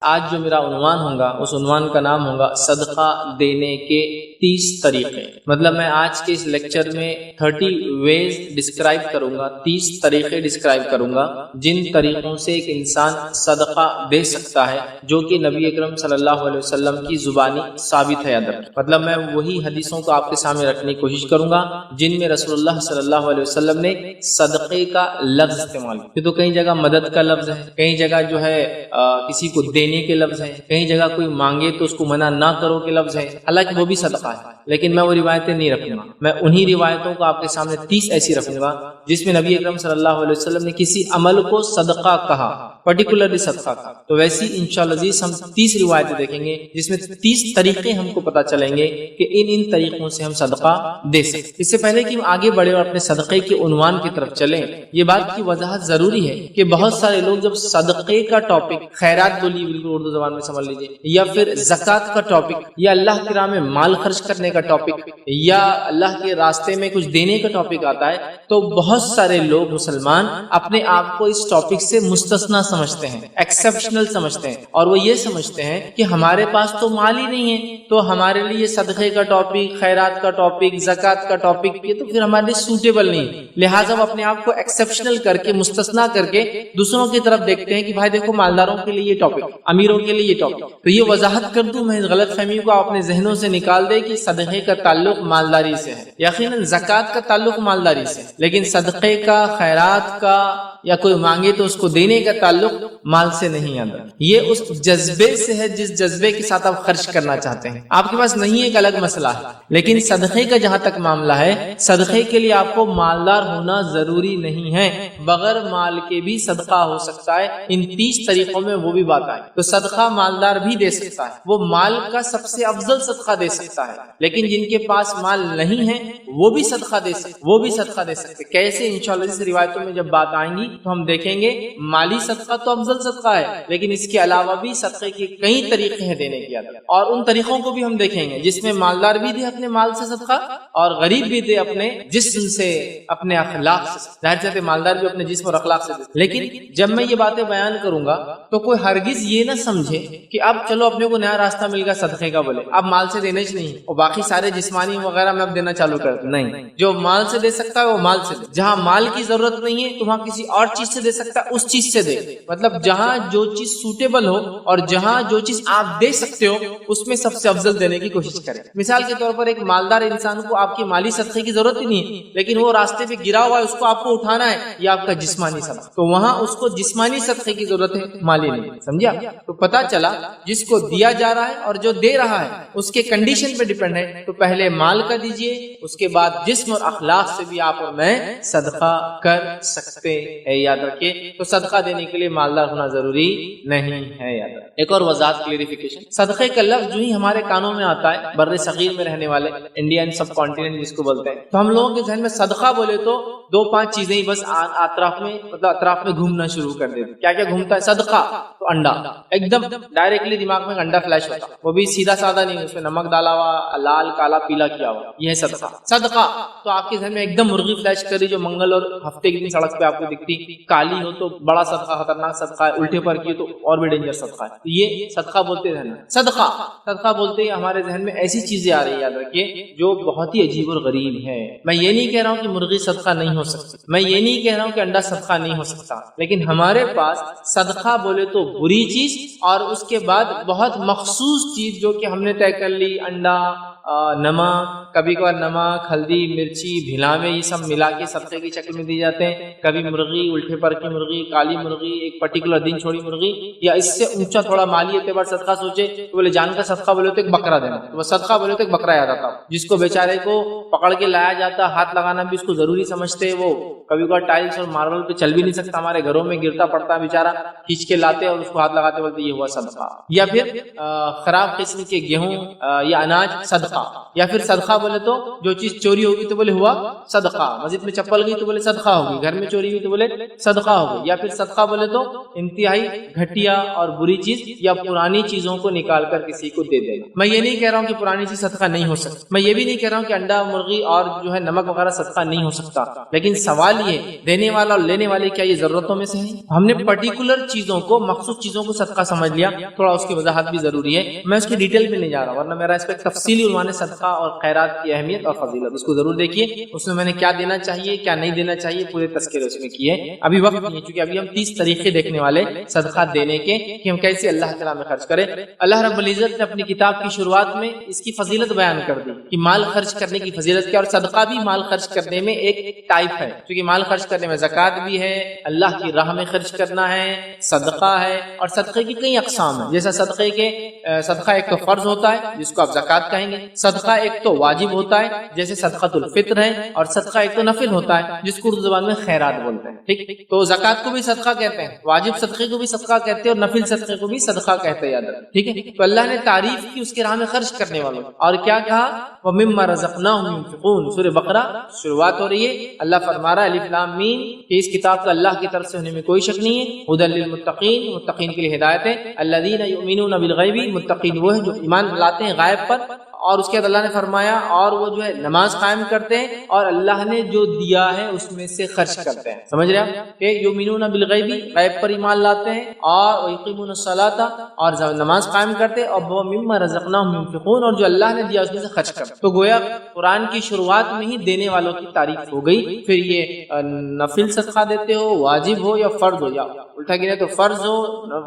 آج جو میرا عنوان ہوگا اس عنوان کا نام ہوگا صدقہ دینے کے 30 طریقے۔ مطلب میں آج کے اس لیکچر میں 30 ویز ڈسکرائب کروں گا، 30 طریقے ڈسکرائب کروں گا جن طریقوں سے ایک انسان صدقہ دے سکتا ہے، جو کہ نبی اکرم صلی اللہ علیہ وسلم کی زبانی ثابت ہے ادب۔ مطلب میں وہی حدیثوں کو آپ کے سامنے رکھنے کی کوشش کروں گا جن میں رسول اللہ صلی اللہ علیہ وسلم نے صدقے کا لفظ استعمال کیا۔ تو کئی جگہ مدد کا لفظ ہے، کئی جگہ جو ہے کسی کو دینے کے لفظ ہے، کئی جگہ کوئی مانگے تو اس کو منع نہ کرو کے لفظ ہے، حالانکہ وہ بھی صدقہ ہے، لیکن میں وہ روایتیں نہیں رکھوں گا۔ میں انہی روایتوں کو آپ کے سامنے 30 ایسی رکھوں گا جس میں نبی اکرم صلی اللہ علیہ وسلم نے کسی عمل کو صدقہ کہا، پرٹیکولرلی صدقہ کہا۔ تو ویسی انشاءاللہ عزیز ہم 30 روایتیں دیکھیں گے جس میں 30 طریقے ہم کو پتہ چلیں گے کہ ان طریقوں سے ہم صدقہ دے سکتے۔ اس سے پہلے کہ ہم آگے بڑھے اور اپنے صدقے کے عنوان کی طرف چلیں، یہ بات کی وضاحت ضروری ہے کہ بہت سارے لوگ جب صدقے کا ٹاپک، خیرات بولی بالکل اردو زبان میں سمجھ لیجیے، یا پھر زکوٰۃ کا ٹاپک، یا اللہ کی راہ میں مال خرچ کرنے کا ٹاپک، یا اللہ کے راستے میں کچھ دینے کا ٹاپک آتا ہے، تو بہت سارے لوگ مسلمان اپنے آپ کو اس ٹاپک سے مستثنا سمجھتے ہیں، ایکسیپشنل سمجھتے ہیں، اور وہ یہ سمجھتے ہیں کہ ہمارے پاس تو مال ہی نہیں ہے، تو ہمارے لیے صدقے کا ٹاپک، خیرات کا ٹاپک، زکوٰۃ کا ٹاپک یہ تو پھر ہمارے لیے سوٹیبل نہیں، لہٰذا وہ اپنے آپ کو ایکسیپشنل کر کے، مستثنا کر کے دوسروں کی طرف دیکھتے ہیں کہ بھائی دیکھو مالداروں کے لیے یہ ٹاپک، امیروں کے لیے یہ ٹاپک۔ تو یہ وضاحت کر دوں میں اس غلط فہمی کو آپ اپنے ذہنوں سے نکال دے کہ صدقے کا تعلق مالداری سے ہے، یقیناً زکوٰۃ کا تعلق مالداری سے، لیکن صدقے کا، خیرات کا، یا کوئی مانگے تو اس کو دینے کا تعلق مال سے نہیں آتا۔ یہ اس جذبے سے ہے جس جذبے کے ساتھ آپ خرچ کرنا چاہتے ہیں، آپ کے پاس نہیں ایک الگ مسئلہ ہے، لیکن صدقے کا جہاں تک معاملہ ہے، صدقے کے لیے آپ کو مالدار ہونا ضروری نہیں ہے، بغیر مال کے بھی صدقہ ہو سکتا ہے۔ ان 30 طریقوں میں وہ بھی بات آئی۔ تو صدقہ مالدار بھی دے سکتا ہے، وہ مال کا سب سے افضل صدقہ دے سکتا ہے، لیکن جن کے پاس مال نہیں ہے وہ بھی صدقہ دے سکتے، کیسے انشاءاللہ اس روایتوں میں جب بات آئیں گی تو ہم دیکھیں گے۔ مالی صدقہ تو افضل صدقہ ہے، لیکن اس کے علاوہ بھی صدقے کے کئی طریقے ہیں دینے کے، اور ان طریقوں کو بھی ہم دیکھیں گے جس میں مالدار بھی دے اپنے مال سے صدقہ، اور غریب بھی دے اپنے جسم سے، اپنے اخلاق سے۔ ظاہر سی بات ہے مالدار بھی اپنے جسم اور اخلاق سے دے، لیکن جب میں یہ باتیں بیان کروں گا تو کوئی ہرگز یہ نہ سمجھے کہ اب چلو اپنے کو نیا راستہ مل گیا صدقے کا، بولے اب مال سے دینے ہی نہیں اور باقی سارے جسمانی وغیرہ میں اب دینا چالو کر دوں۔ نہیں، جو مال سے دے سکتا ہے وہ مال سے دے، جہاں مال کی ضرورت نہیں ہے تو وہاں کسی اور چیز سے دے سکتا ہے، اس چیز سے دے۔ مطلب جہاں جو چیز سوٹیبل ہو اور جہاں جو چیز آپ دے سکتے ہو اس میں سب سے افضل دینے کی کوشش کریں۔ مثال کے طور پر ایک مالدار انسان کو آپ کی مالی صدقے کی ضرورت ہی نہیں ہے، لیکن وہ راستے پہ گرا ہوا ہے، اس کو آپ کو اٹھانا ہے، یہ آپ کا جسمانی صدقہ، تو وہاں اس کو جسمانی صدقے کی ضرورت ہے، مالی نہیں۔ سمجھا؟ تو پتا چلا جس کو دیا جا رہا ہے اور جو دے رہا ہے اس کے کنڈیشن پہ ڈیپینڈ ہے، تو پہلے مال کا دیجئے، اس کے بعد جسم اور اخلاق سے بھی آپ اور میں صدقہ کر سکتے ہیں، یاد رکھیے۔ تو صدقہ دینے کے لیے مالدار ہونا ضروری نہیں ہے، یاد رکھیے۔ ایک اور وضاحت، کلیریفیکیشن، صدقے کا لفظ جو ہی ہمارے کانوں میں آتا ہے، بر صغیر میں رہنے والے، انڈین سب کانٹیننٹ جس کو بولتے ہیں، تو ہم لوگوں کے ذہن میں صدقہ بولے تو 2-5 چیزیں ہی بس اطراف میں گھومنا شروع کر دیتے۔ کیا کیا گھومتا ہے؟ صدقہ تو انڈا، ایک دم ڈائریکٹلی دماغ میں انڈا فلیش ہوتا، وہ بھی سیدھا سادہ نہیں، اس میں نمک ڈالا ہوا، لال کالا پیلا کیا ہوا، یہ ہے صدقہ۔ صدقہ تو آپ کے ذہن میں ایک دم مرغی فلیش کری جو منگل اور ہفتے کے دن سڑک پہ آپ کو دکھتی، کالی ہو تو بڑا صدقہ، خطرناک صدقہ ہے، الٹے پر کی تو اور بھی ڈینجر صدقہ ہے، یہ صدقہ بولتے ذہن میں۔ صدقہ بولتے ہی ہمارے ذہن میں ایسی چیزیں آ رہی ہیں، یاد رکھیے، جو بہت ہی عجیب اور غریب ہے۔ میں یہ نہیں کہہ رہا ہوں کہ مرغی صدقہ نہیں ہو سکتی، میں یہ نہیں کہہ رہا ہوں کہ انڈا صدقہ نہیں ہو سکتا، لیکن ہمارے پاس صدقہ بولے تو بری چیز، اور اس کے بعد بہت مخصوص چیز جو کہ ہم نے طے کر لی، انڈا، نمک، کبھی کبھار نمک، ہلدی، مرچی، بھلاوے، یہ سب ملا کے صدقے کی شکل میں دی جاتے ہیں۔ کبھی مرغی، الٹے پر کی مرغی، کالی مرغی، ایک پرٹیکولر دن چھوڑی مرغی، یا اس سے اونچا تھوڑا مالی اعتبار صدقہ سوچے تو بولے جان کا صدقہ بولے تو ایک بکرا دینا، تو وہ صدقہ بولے تو ایک بکرا یاد آتا، جس کو بیچارے کو پکڑ کے لایا جاتا، ہاتھ لگانا بھی اس کو ضروری سمجھتے، وہ کبھی کبھار ٹائلس اور ماربل پہ چل بھی نہیں سکتا، ہمارے گھروں میں گرتا پڑتا بیچارہ، کھینچ کے لاتے اور اس کو ہاتھ لگاتے بولتے یہ ہوا صدقہ۔ یا پھر خراب قسم کے گیہوں یا اناج صدقہ صدقہ، یا پھر صدقہ بولے تو جو چیز چوری ہوگی تو بولے ہوا صدقہ، مسجد میں چپل گئی تو بولے صدقہ ہوگی، گھر میں چوری ہوئی تو بولے صدقہ ہوگی، یا پھر صدقہ بولے تو انتہائی گھٹیا اور بری چیز یا پرانی چیزوں کو نکال کر کسی کو دے دینا۔ میں یہ نہیں کہہ رہا ہوں کہ پرانی چیز صدقہ نہیں ہو سکتی، میں یہ بھی نہیں کہہ رہا ہوں کہ انڈا مرغی اور جو ہے نمک وغیرہ صدقہ نہیں ہو سکتا، لیکن سوال یہ دینے والا اور لینے والے کیا یہ ضرورتوں میں سے ہے؟ ہم نے پرٹیکولر چیزوں کو، مخصوص چیزوں کو صدقہ سمجھ لیا، تھوڑا اس کی وضاحت بھی ضروری ہے، میں اس کی ڈیٹیل میں نہیں جا رہا ورنہ میرا اس پہ تفصیلی عنوان ہے صدقہ اور خیرات کی اہمیت اور فضیلت، اس کو ضرور دیکھیے، اس میں نے کیا دینا چاہیے کیا نہیں دینا چاہیے پورے تذکرے اس میں کیے۔ ابھی وقت نہیں ہے کیونکہ ابھی ہم 30 طریقے دیکھنے والے صدقہ دینے کے کہ ہم کیسے اللہ تعالیٰ میں خرچ کریں۔ اللہ رب العزت نے اپنی کتاب کی شروعات میں اس کی فضیلت بیان کر دی کہ مال خرچ کرنے کی فضیلت کیا، اور صدقہ بھی مال خرچ کرنے میں ایک ٹائپ ہے، کیونکہ مال خرچ کرنے میں زکوٰۃ بھی ہے، اللہ کی راہ میں خرچ کرنا ہے، صدقہ ہے، اور صدقے کی کئی اقسام ہیں، جیسا صدقہ ایک تو فرض ہوتا ہے جس کو آپ زکوٰۃ کہیں گے، صدقہ ایک تو واجب ہوتا ہے جیسے صدقۃ الفطر ہے، اور صدقہ ایک تو نفل ہوتا ہے جس کو اردو زبان میں خیرات بولتے ہیں، ٹھیک؟ تو زکوٰۃ کو بھی صدقہ کہتے ہیں، واجب صدقے کو بھی صدقہ کہتے ہیں، اور نفل صدقے کو بھی صدقہ کہتے ہیں، یاد رکھیں، ٹھیک ہے؟ تو اللہ نے تعریف کی اس کے راہ میں خرچ کرنے والوں، اور کیا کہا؟ وَمِمَّا رَزَقْنَاهُمْ يُنْفِقُونَ۔ سورہ بقرہ شروعات ہو رہی ہے، اللہ فرما رہا ہے الف لام میم کہ اس کتاب کا اللہ کی طرف سے ہونے میں کوئی شک نہیں ہے، ھدی للمتقین، متقین کے لیے ہدایت ہے، الذین یؤمنون بالغیب، متقین وہ ہیں جو ایمان لاتے ہیں غائب پر، اور اس کے بعد اللہ نے فرمایا اور وہ جو ہے نماز قائم کرتے ہیں اور اللہ نے جو دیا ہے اس میں سے خرچ کرتے ہیں، سمجھ رہے آپ کہ یؤمنون بالغیب، غیب پر ایمان لاتے ہیں، اور یقیمون الصلاۃ، اور نماز قائم کرتے ہیں، اور وہ مما رزقناہم ينفقون، اور جو اللہ نے دیا اس میں سے خرچ کرتے ہیں۔ تو گویا قرآن کی شروعات میں ہی دینے والوں کی تعریف ہو گئی، پھر یہ نفل صدقہ دیتے ہو، واجب ہو یا فرض ہو، یا الٹا گرے تو فرض ہو،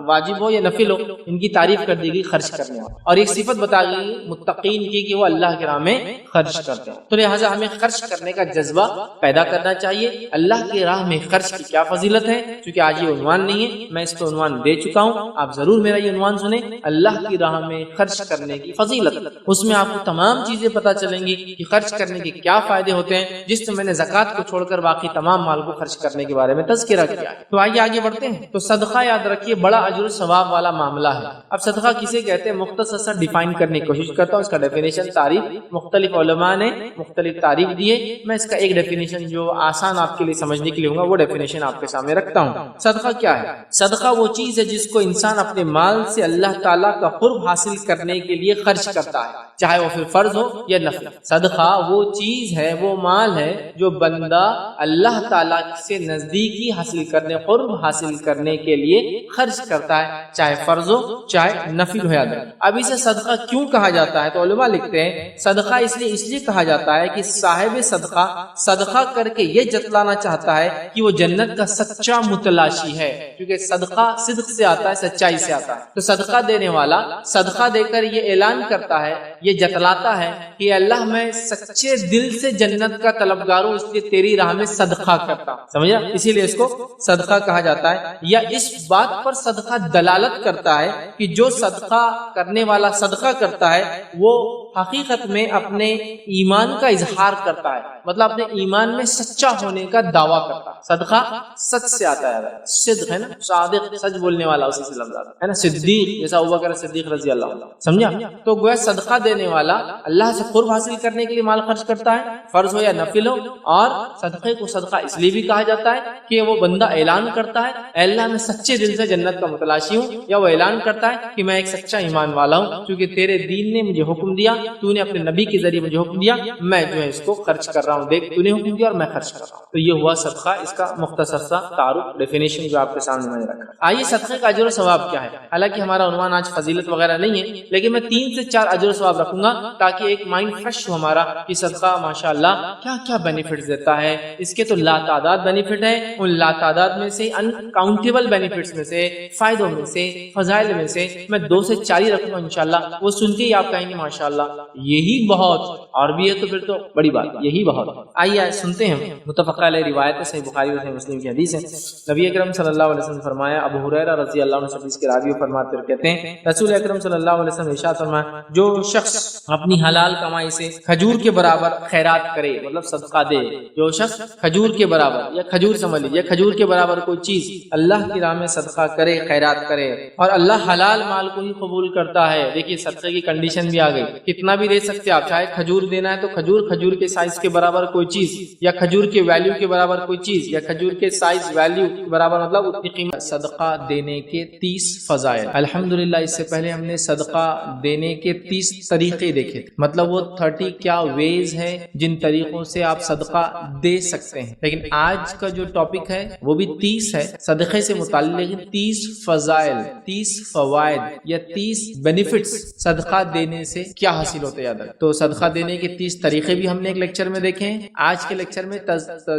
واجب ہو یا نفل ہو، ان کی تعریف کر دی گئی خرچ کرنے والا، اور ایک صفت بتا گئی متقین کی کہ وہ اللہ کی راہ میں خرچ کرتے ہیں۔ تو لہٰذا ہمیں خرچ کرنے کا جذبہ پیدا کرنا چاہیے۔ اللہ کی راہ میں خرچ کی کیا فضیلت ہے، کیونکہ آج یہ عنوان نہیں ہے، میں اس کو عنوان دے چکا ہوں، آپ ضرور میرا یہ عنوان سنیں، اللہ کی راہ میں خرچ کرنے کی فضیلت۔ اس میں آپ کو تمام چیزیں پتہ چلیں گی کہ خرچ کرنے کے کیا فائدے ہوتے ہیں، جس میں نے زکوٰۃ کو چھوڑ کر باقی تمام مال کو خرچ کرنے کے بارے میں تذکرہ کیا ہے۔ تو آئیے آگے بڑھتے ہیں۔ تو صدقہ یاد رکھیے بڑا اجر و ثواب والا معاملہ ہے۔ اب صدقہ کسے کہتے ہیں مختصر سا ڈیفائن کرنے کی کوشش کرتا ہوں، اس کا ڈیفینیشن، تعریف، مختلف علماء نے مختلف تعریف دی ہے، میں اس کا ایک ڈیفینیشن جو آسان آپ کے لیے سمجھنے کے لیے ہوگا وہ ڈیفینیشن آپ کے سامنے رکھتا ہوں۔ صدقہ کیا ہے؟ صدقہ وہ چیز ہے جس کو انسان اپنے مال سے اللہ تعالیٰ کا قرب حاصل کرنے کے لیے خرچ کرتا ہے، چاہے وہ پھر فرض ہو یا نفل۔ صدقہ وہ چیز ہے، وہ مال ہے جو بندہ اللہ تعالیٰ سے نزدیکی حاصل کرنے، قرب حاصل کرنے کے لیے خرچ کرتا ہے، چاہے فرض ہو چاہے نفل ہو۔ اب اسے صدقہ کیوں کہا جاتا ہے؟ تو علماء لکھتے ہیں صدقہ اس لیے کہا جاتا ہے کہ صاحب صدقہ کر کے یہ جتلانا چاہتا ہے کہ وہ جنت کا سچا متلاشی ہے، کیونکہ صدقہ صدق سے آتا ہے، سچائی سے آتا ہے۔ تو صدقہ دینے والا صدقہ دے کر یہ اعلان کرتا ہے، یہ جتلاتا ہے کہ اللہ میں سچے دل سے جنت کا طلبگار ہوں، اس لیے تیری راہ میں صدقہ کرتا ہوں، سمجھا؟ اسی لیے اس کو صدقہ کہا جاتا ہے۔ یا اس بات پر صدقہ دلالت کرتا ہے کہ جو صدقہ کرنے والا صدقہ کرتا ہے وہ حقیقت میں اپنے ایمان کا اظہار کرتا ہے، مطلب اپنے ایمان میں سچا ہونے کا دعویٰ کرتا ہے۔ صدقہ سچ سے آتا ہے، صدق ہے نا، صادق، سچ بولنے والا، اسی سے لفظ آتا ہے نا، صدیق جیسا ابوبکر صدیق رضی اللہ عنہ، سمجھا؟ تو گویا صدقہ دینے والا اللہ سے قرب حاصل کرنے کے لیے مال خرچ کرتا ہے، فرض ہو یا نفل ہو، اور صدقے کو صدقہ اس لیے بھی کہا جاتا ہے کہ وہ بندہ اعلان کرتا ہے اے اللہ میں سچے دل سے جنت کا متلاشی ہوں، یا وہ اعلان کرتا ہے کہ میں ایک سچا ایمان والا ہوں، کیونکہ تیرے دین نے مجھے حکم دیا، تو نے اپنے نبی کے ذریعے مجھے حکم دیا، میں جو ہے اس کو خرچ کر رہا ہوں، دیکھ تو نے حکم دیا اور میں خرچ کر رہا ہوں۔ تو یہ ہوا صدقہ، اس کا مختصر سا تعارف، ڈیفینیشن جو آپ کے سامنے میں نے رکھا۔ آئیے صدقے کا اجر و ثواب کیا ہے؟ حالانکہ ہمارا عنوان آج فضیلت وغیرہ نہیں ہے، لیکن میں 3 سے 4 اجر و ثواب رکھوں گا تاکہ ایک مائنڈ فریش ہو ہمارا کہ صدقہ ماشاءاللہ کیا کیا بینیفٹس دیتا ہے۔ اس کے تو لا تعداد بینیفٹ ہیں، ان لا تعداد میں سے، ان کاؤنٹیبل بینیفٹس میں سے، فائدوں میں سے، فضائل میں سے میں 2 سے 4 ہی رکھوں گا انشاءاللہ۔ وہ سن کے ہی آپ کہیں گے ماشاءاللہ یہی بہت، اور بھی ہے تو پھر تو بڑی بات، یہی بہت۔ آئیے سنتے ہیں متفق علیہ روایت ہے، صحیح بخاری اور صحیح مسلم کی حدیث ہے۔ نبی اکرم صلی اللہ علیہ وسلم نے فرمایا، ابو ہریرہ رضی اللہ عنہ سے اس کے راوی فرماتے ہیں، کہتے ہیں رسول اکرم صلی اللہ علیہ وسلم نے ارشاد فرمایا، جو شخص اپنی حلال کمائی سے کھجور کے برابر خیرات کرے، مطلب صدقہ دے، جو شخص کھجور کے برابر یا کھجور سمجھ لیجیے کھجور کے برابر کوئی چیز اللہ کی راہ میں صدقہ کرے، خیرات کرے، اور اللہ حلال مال کو ہی قبول کرتا ہے۔ دیکھیے صدقے کی کنڈیشن بھی آ گئی، کتنا بھی دے سکتے آپ، چاہے کھجور دینا ہے تو کھجور کے سائز کے برابر کوئی چیز، یا کھجور کے ویلیو کے برابر کوئی چیز، یا کھجور کے سائز ویلیو کے برابر مطلب اتنی قیمت۔ صدقہ دینے کے 30 فضائل۔ الحمدللہ اس سے پہلے ہم نے صدقہ دینے کے 30 طریقے دیکھے تھے، مطلب وہ 30 کیا ویز ہیں جن طریقوں سے آپ صدقہ دے سکتے ہیں، لیکن آج کا جو ٹاپک ہے وہ بھی 30 ہے صدقے سے متعلق، لیکن 30 فضائل، 30 فوائد یا 30 بینیفٹس صدقہ دینے سے کیا حاصل ہوتے ہیں۔ یاد رکھیں تو صدقہ دینے کے 30 طریقے بھی ہم نے ایک لیکچر میں دیکھے ہیں، آج کے لیکچر میں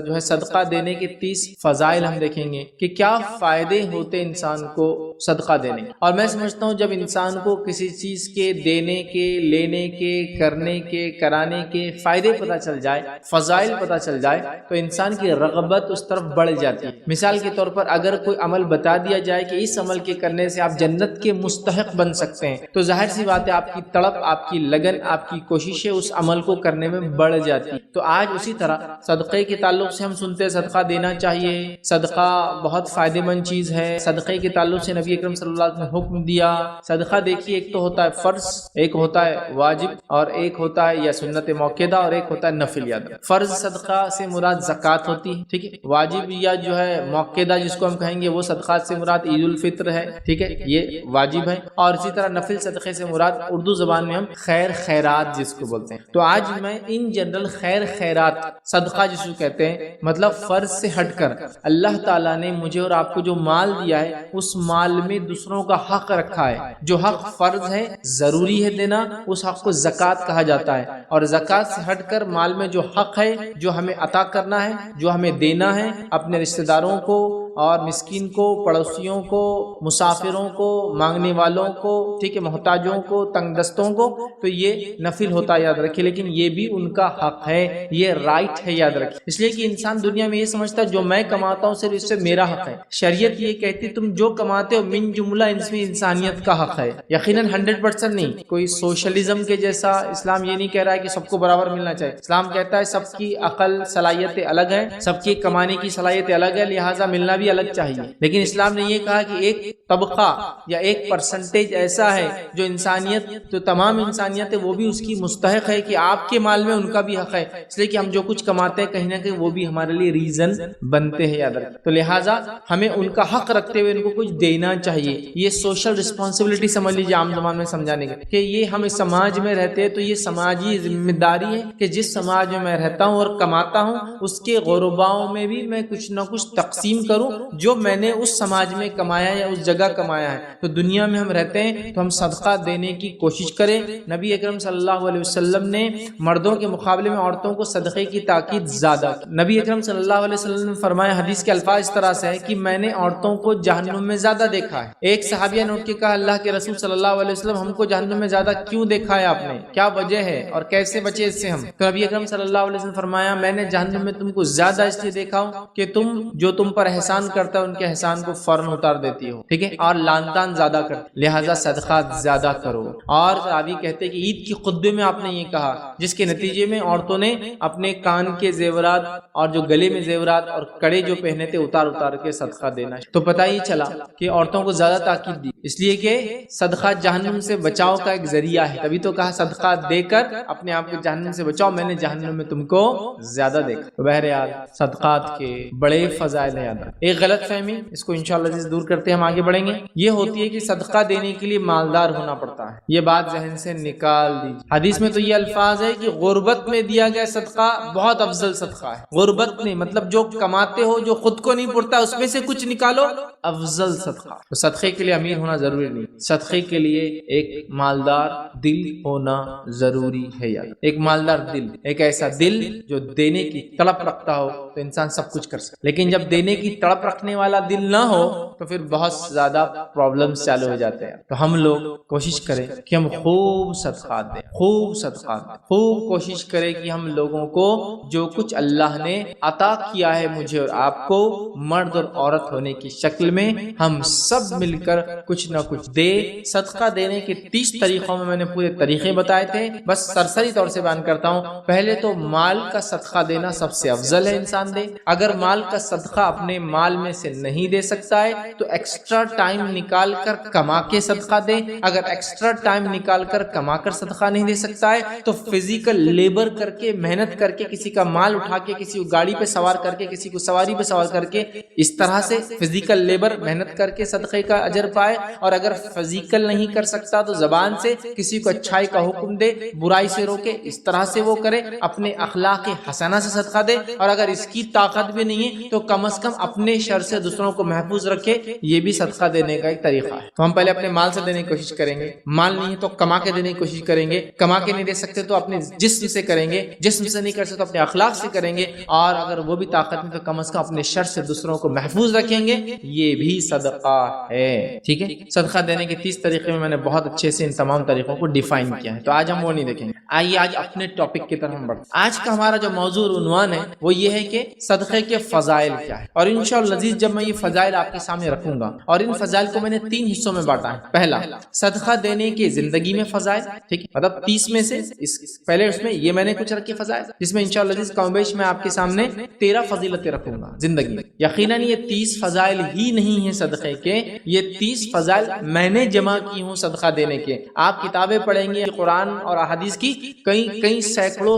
جو ہے صدقہ دینے کے 30 فضائل ہم دیکھیں گے کہ کیا فائدے ہوتے انسان کو صدقہ دینے۔ اور میں سمجھتا ہوں جب انسان کو کسی چیز کے دینے کے، لینے کے، کرنے کے، کرانے کے فائدے پتہ چل جائے، فضائل پتہ چل جائے، تو انسان کی رغبت اس طرف بڑھ جاتی ہے۔ مثال کے طور پر اگر کوئی عمل بتا دیا جائے کہ اس عمل کے کرنے سے آپ جنت کے مستحق بن سکتے ہیں، تو ظاہر سی بات ہے آپ کی تڑپ، آپ کی لگن، آپ کی کوششیں اس عمل کو کرنے میں بڑھ جاتی۔ تو آج اسی طرح صدقے کے تعلق سے ہم سنتے ہیں صدقہ دینا چاہیے، صدقہ بہت فائدہ مند چیز ہے، صدقے کے تعلق سے نبی اکرم صلی اللہ علیہ وسلم نے حکم دیا۔ صدقہ دیکھیے ایک تو ہوتا ہے فرض، ایک ہوتا ہے واجب، اور ایک ہوتا ہے یا سنت موقدہ، اور ایک ہوتا ہے نفل۔ یاد رکھیں فرض صدقہ سے مراد زکوٰۃ ہوتی ہے، ٹھیک ہے۔ واجب یا جو ہے موقدہ جس کو ہم کہیں گے وہ صدقات سے مراد عید الفطر ہے، ٹھیک ہے، یہ واجب ہے۔ اور اسی طرح نفل صدقے سے مراد اردو زبان میں ہم خیر خیرات جس کو بولتے ہیں۔ تو آج میں ان جنرل خیر خیرات، صدقہ جس کو کہتے ہیں، مطلب فرض سے ہٹ کر اللہ تعالیٰ نے مجھے اور آپ کو جو مال دیا ہے اس مال میں دوسروں کا حق رکھا ہے۔ جو حق فرض ہے، ضروری ہے دینا، اس حق کو زکوٰۃ کہا جاتا ہے۔ اور زکوٰۃ سے ہٹ کر مال میں جو حق ہے، جو ہمیں عطا کرنا ہے، جو ہمیں دینا ہے اپنے رشتہ داروں کو اور مسکین کو، پڑوسیوں کو، مسافروں کو، مانگنے والوں کو، ٹھیک ہے، محتاجوں کو، تنگ دستوں کو، تو یہ نفل ہوتا ہے، یاد رکھیے، لیکن یہ بھی ان کا حق ہے، یہ رائٹ ہے، یاد رکھیے۔ اس لیے کہ انسان دنیا میں یہ سمجھتا ہے جو میں کماتا ہوں صرف اس سے میرا حق ہے۔ شریعت یہ کہتی تم جو کماتے ہو من جملہ اس میں انسانیت کا حق ہے، یقیناً 100% نہیں۔ کوئی سوشلزم کے جیسا اسلام یہ نہیں کہہ رہا ہے کہ سب کو برابر ملنا چاہیے۔ اسلام کہتا ہے سب کی عقل صلاحیتیں الگ ہیں، سب کی کمانے کی صلاحیتیں الگ ہے، لہٰذا ملنا بھی الگ چاہیے۔ لیکن اسلام نے یہ کہا کہ ایک طبقہ یا ایک پرسنٹیج ایسا ہے جو انسانیت، جو تمام انسانیت ہے، وہ بھی اس کی مستحق ہے کہ آپ کے مال میں ان کا بھی حق ہے، اس لیے کہ ہم جو کچھ کماتے ہیں کہیں نہ کہیں وہ بھی ہمارے لیے ریزن بنتے ہیں، یاد رکھیں۔ تو لہٰذا ہمیں ان کا حق رکھتے ہوئے ان کو کچھ دینا چاہیے۔ یہ سوشل رسپانسبلٹی سمجھ لیجیے عام زبان میں سمجھانے کے کہ یہ ہم اس سماج میں رہتے ہیں تو یہ سماجی ذمہ داری ہے کہ جس سماج میں میں رہتا ہوں اور کماتا ہوں اس کے غرباؤں میں بھی میں کچھ نہ کچھ تقسیم کروں جو میں نے اس سماج میں کمایا یا اس جگہ کمایا ہے۔ تو دنیا میں ہم رہتے ہیں تو ہم صدقہ دینے کی کوشش کریں۔ نبی اکرم صلی اللہ علیہ وسلم نے مردوں کے مقابلے میں عورتوں کو صدقے کی تاکید زیادہ کی۔ نبی اکرم صلی اللہ علیہ وسلم نے فرمایا، حدیث کے الفاظ اس طرح سے ہے کہ میں نے عورتوں کو جہنم میں زیادہ دیکھا ہے۔ ایک صحابیہ نے اٹھ کے کہا، اللہ کے رسول صلی اللہ علیہ وسلم ہم کو جہنم میں زیادہ کیوں دیکھا ہے آپ نے؟ کیا وجہ ہے اور کیسے بچے اس سے ہم؟ تو نبی اکرم صلی اللہ علیہ وسلم فرمایا، میں نے جہنم میں تم کو زیادہ اس لیے دیکھا ہوں کہ تم جو تم پر احسان کرتا ہے ان کے احسان کو فوراً اتار دیتی ہو، ٹھیک ہے، اور لان تان زیادہ کرتی، لہٰذا صدقات زیادہ کرو۔ اور صحابی کہتے کہ عید کی خطبے میں آپ نے یہ کہا، جس کے نتیجے میں عورتوں نے اپنے کان کے زیورات اور جو گلے میں زیورات اور کڑے جو پہنے تھے اتار اتار کے صدقہ دینا۔ تو پتہ ہی چلا کہ عورتوں کو زیادہ تاکید دی، اس لیے کہ صدقہ جہنم سے بچاؤ کا ایک ذریعہ ہے، تبھی تو کہا صدقہ دے کر اپنے آپ کو جہنم سے بچاؤ، میں نے جہنم میں تم کو زیادہ دیکھا۔ تو بہرحال صدقات کے بڑے فضائل ہیں۔ ایک غلط فہمی، اس کو انشاءاللہ دور کرتے ہم آگے بڑھیں گے، یہ ہوتی ہے کہ صدقہ دینے کے لیے مالدار ہونا پڑتا ہے۔ یہ بات ذہن سے نکال دیجیے۔ حدیث میں تو یہ الفاظ ہے کہ غربت میں دیا گیا صدقہ بہت افضل صدقہ ہے۔ غربت میں مطلب جو کماتے ہو، جو خود کو نہیں پڑتا، اس میں سے کچھ نکالو، افضل صدقہ۔ تو صدقے کے لیے امیر ہونا ضروری نہیں، صدقے کے لیے ایک مالدار دل ہونا ضروری ہے۔ یار ایک مالدار دل، ایک ایسا دل جو دینے کی طلب رکھتا ہو، تو انسان سب کچھ کر سکتا ہے۔ لیکن جب دینے کی طلب تڑپ رکھنے والا دل نہ ہو تو پھر بہت زیادہ پرابلمز چالو ہو جاتے ہیں. تو ہم لوگ کوشش کریں کہ ہم خوب صدقات دیں, خوب صدقات دیں, خوب کوشش کریں کہ ہم لوگوں کو جو کچھ اللہ نے عطا کیا ہے مجھے اور آپ کو مرد اور عورت ہونے کی شکل میں, ہم سب مل کر کچھ نہ کچھ دے. صدقہ دینے کے 30 طریقوں میں نے پورے طریقے بتائے تھے, بس سرسری طور سے بیان کرتا ہوں. پہلے تو مال کا صدقہ دینا سب سے افضل ہے انسان دے. اگر مال کا صدقہ اپنے مال میں سے نہیں دے سکتا ہے تو ایکسٹرا ٹائم نکال کر کما کے صدقہ دے. اگر ایکسٹرا ٹائم نکال کر کما کر صدقہ نہیں دے سکتا ہے تو فزیکل لیبر کر کے, محنت کر کے, کسی کا مال اٹھا کے, کسی کو گاڑی پہ سوار کر کے, کسی کو سواری پہ سوار کر کے, اس طرح سے فزیکل لیبر محنت کر کے صدقے کا اجر پائے. اور اگر فزیکل نہیں کر سکتا تو زبان سے کسی کو اچھائی کا حکم دے, برائی سے روکے, اس طرح سے وہ کرے, اپنے اخلاق حسنہ سے صدقہ دے. اور اگر اس کی طاقت بھی نہیں ہے تو کم از کم اپنے شر سے دوسروں کو محفوظ رکھے. یہ بھی صدقہ دینے کا ایک طریقہ ہے. تو ہم پہلے اپنے مال سے دینے کی کوشش کریں گے, مال نہیں ہے تو کما کے دینے کی کوشش کریں گے, کما کے نہیں دے سکتے تو اپنے جسم سے کریں گے, جسم سے نہیں کر سکتے تو اپنے اخلاق سے کریں گے, اور اگر وہ بھی طاقت نہیں تو کم از کم اپنے شر سے دوسروں کو محفوظ رکھیں گے. یہ بھی صدقہ ہے. ٹھیک ہے, صدقہ دینے کے 30 طریقے میں نے بہت اچھے سے ان تمام طریقوں کو ڈیفائن کیا ہے, تو آج ہم وہ نہیں دیکھیں گے. آئیے آج اپنے ٹاپک کی طرف ہم بڑھتے ہیں. آج کا ہمارا جو موضوع عنوان ہے وہ یہ ہے کہ صدقے کے فضائل کیا ہے. اور انشاءاللہ عزیز جب میں یہ فضائل آپ کے سامنے رکھوں گا, اور ان فضائل کو میں نے 3 حصوں میں بانٹا ہے. پہلا, صدقہ دینے کے زندگی میں فضائل, ٹھیک ہے, مطلب 30 میں سے پہلے اس میں یہ میں نے کچھ رکھے فضائل, جس میں انشاءاللہ عزیز کم بیش میں آپ کے سامنے 13 فضیلتیں رکھوں گا زندگی میں. یقیناً یہ 30 فضائل ہی نہیں ہیں صدقے کے, یہ 30 فضائل میں نے جمع کی ہوں صدقہ دینے کے. آپ کتابیں پڑھیں گے قرآن اور احادیث کی, کئی سینکڑوں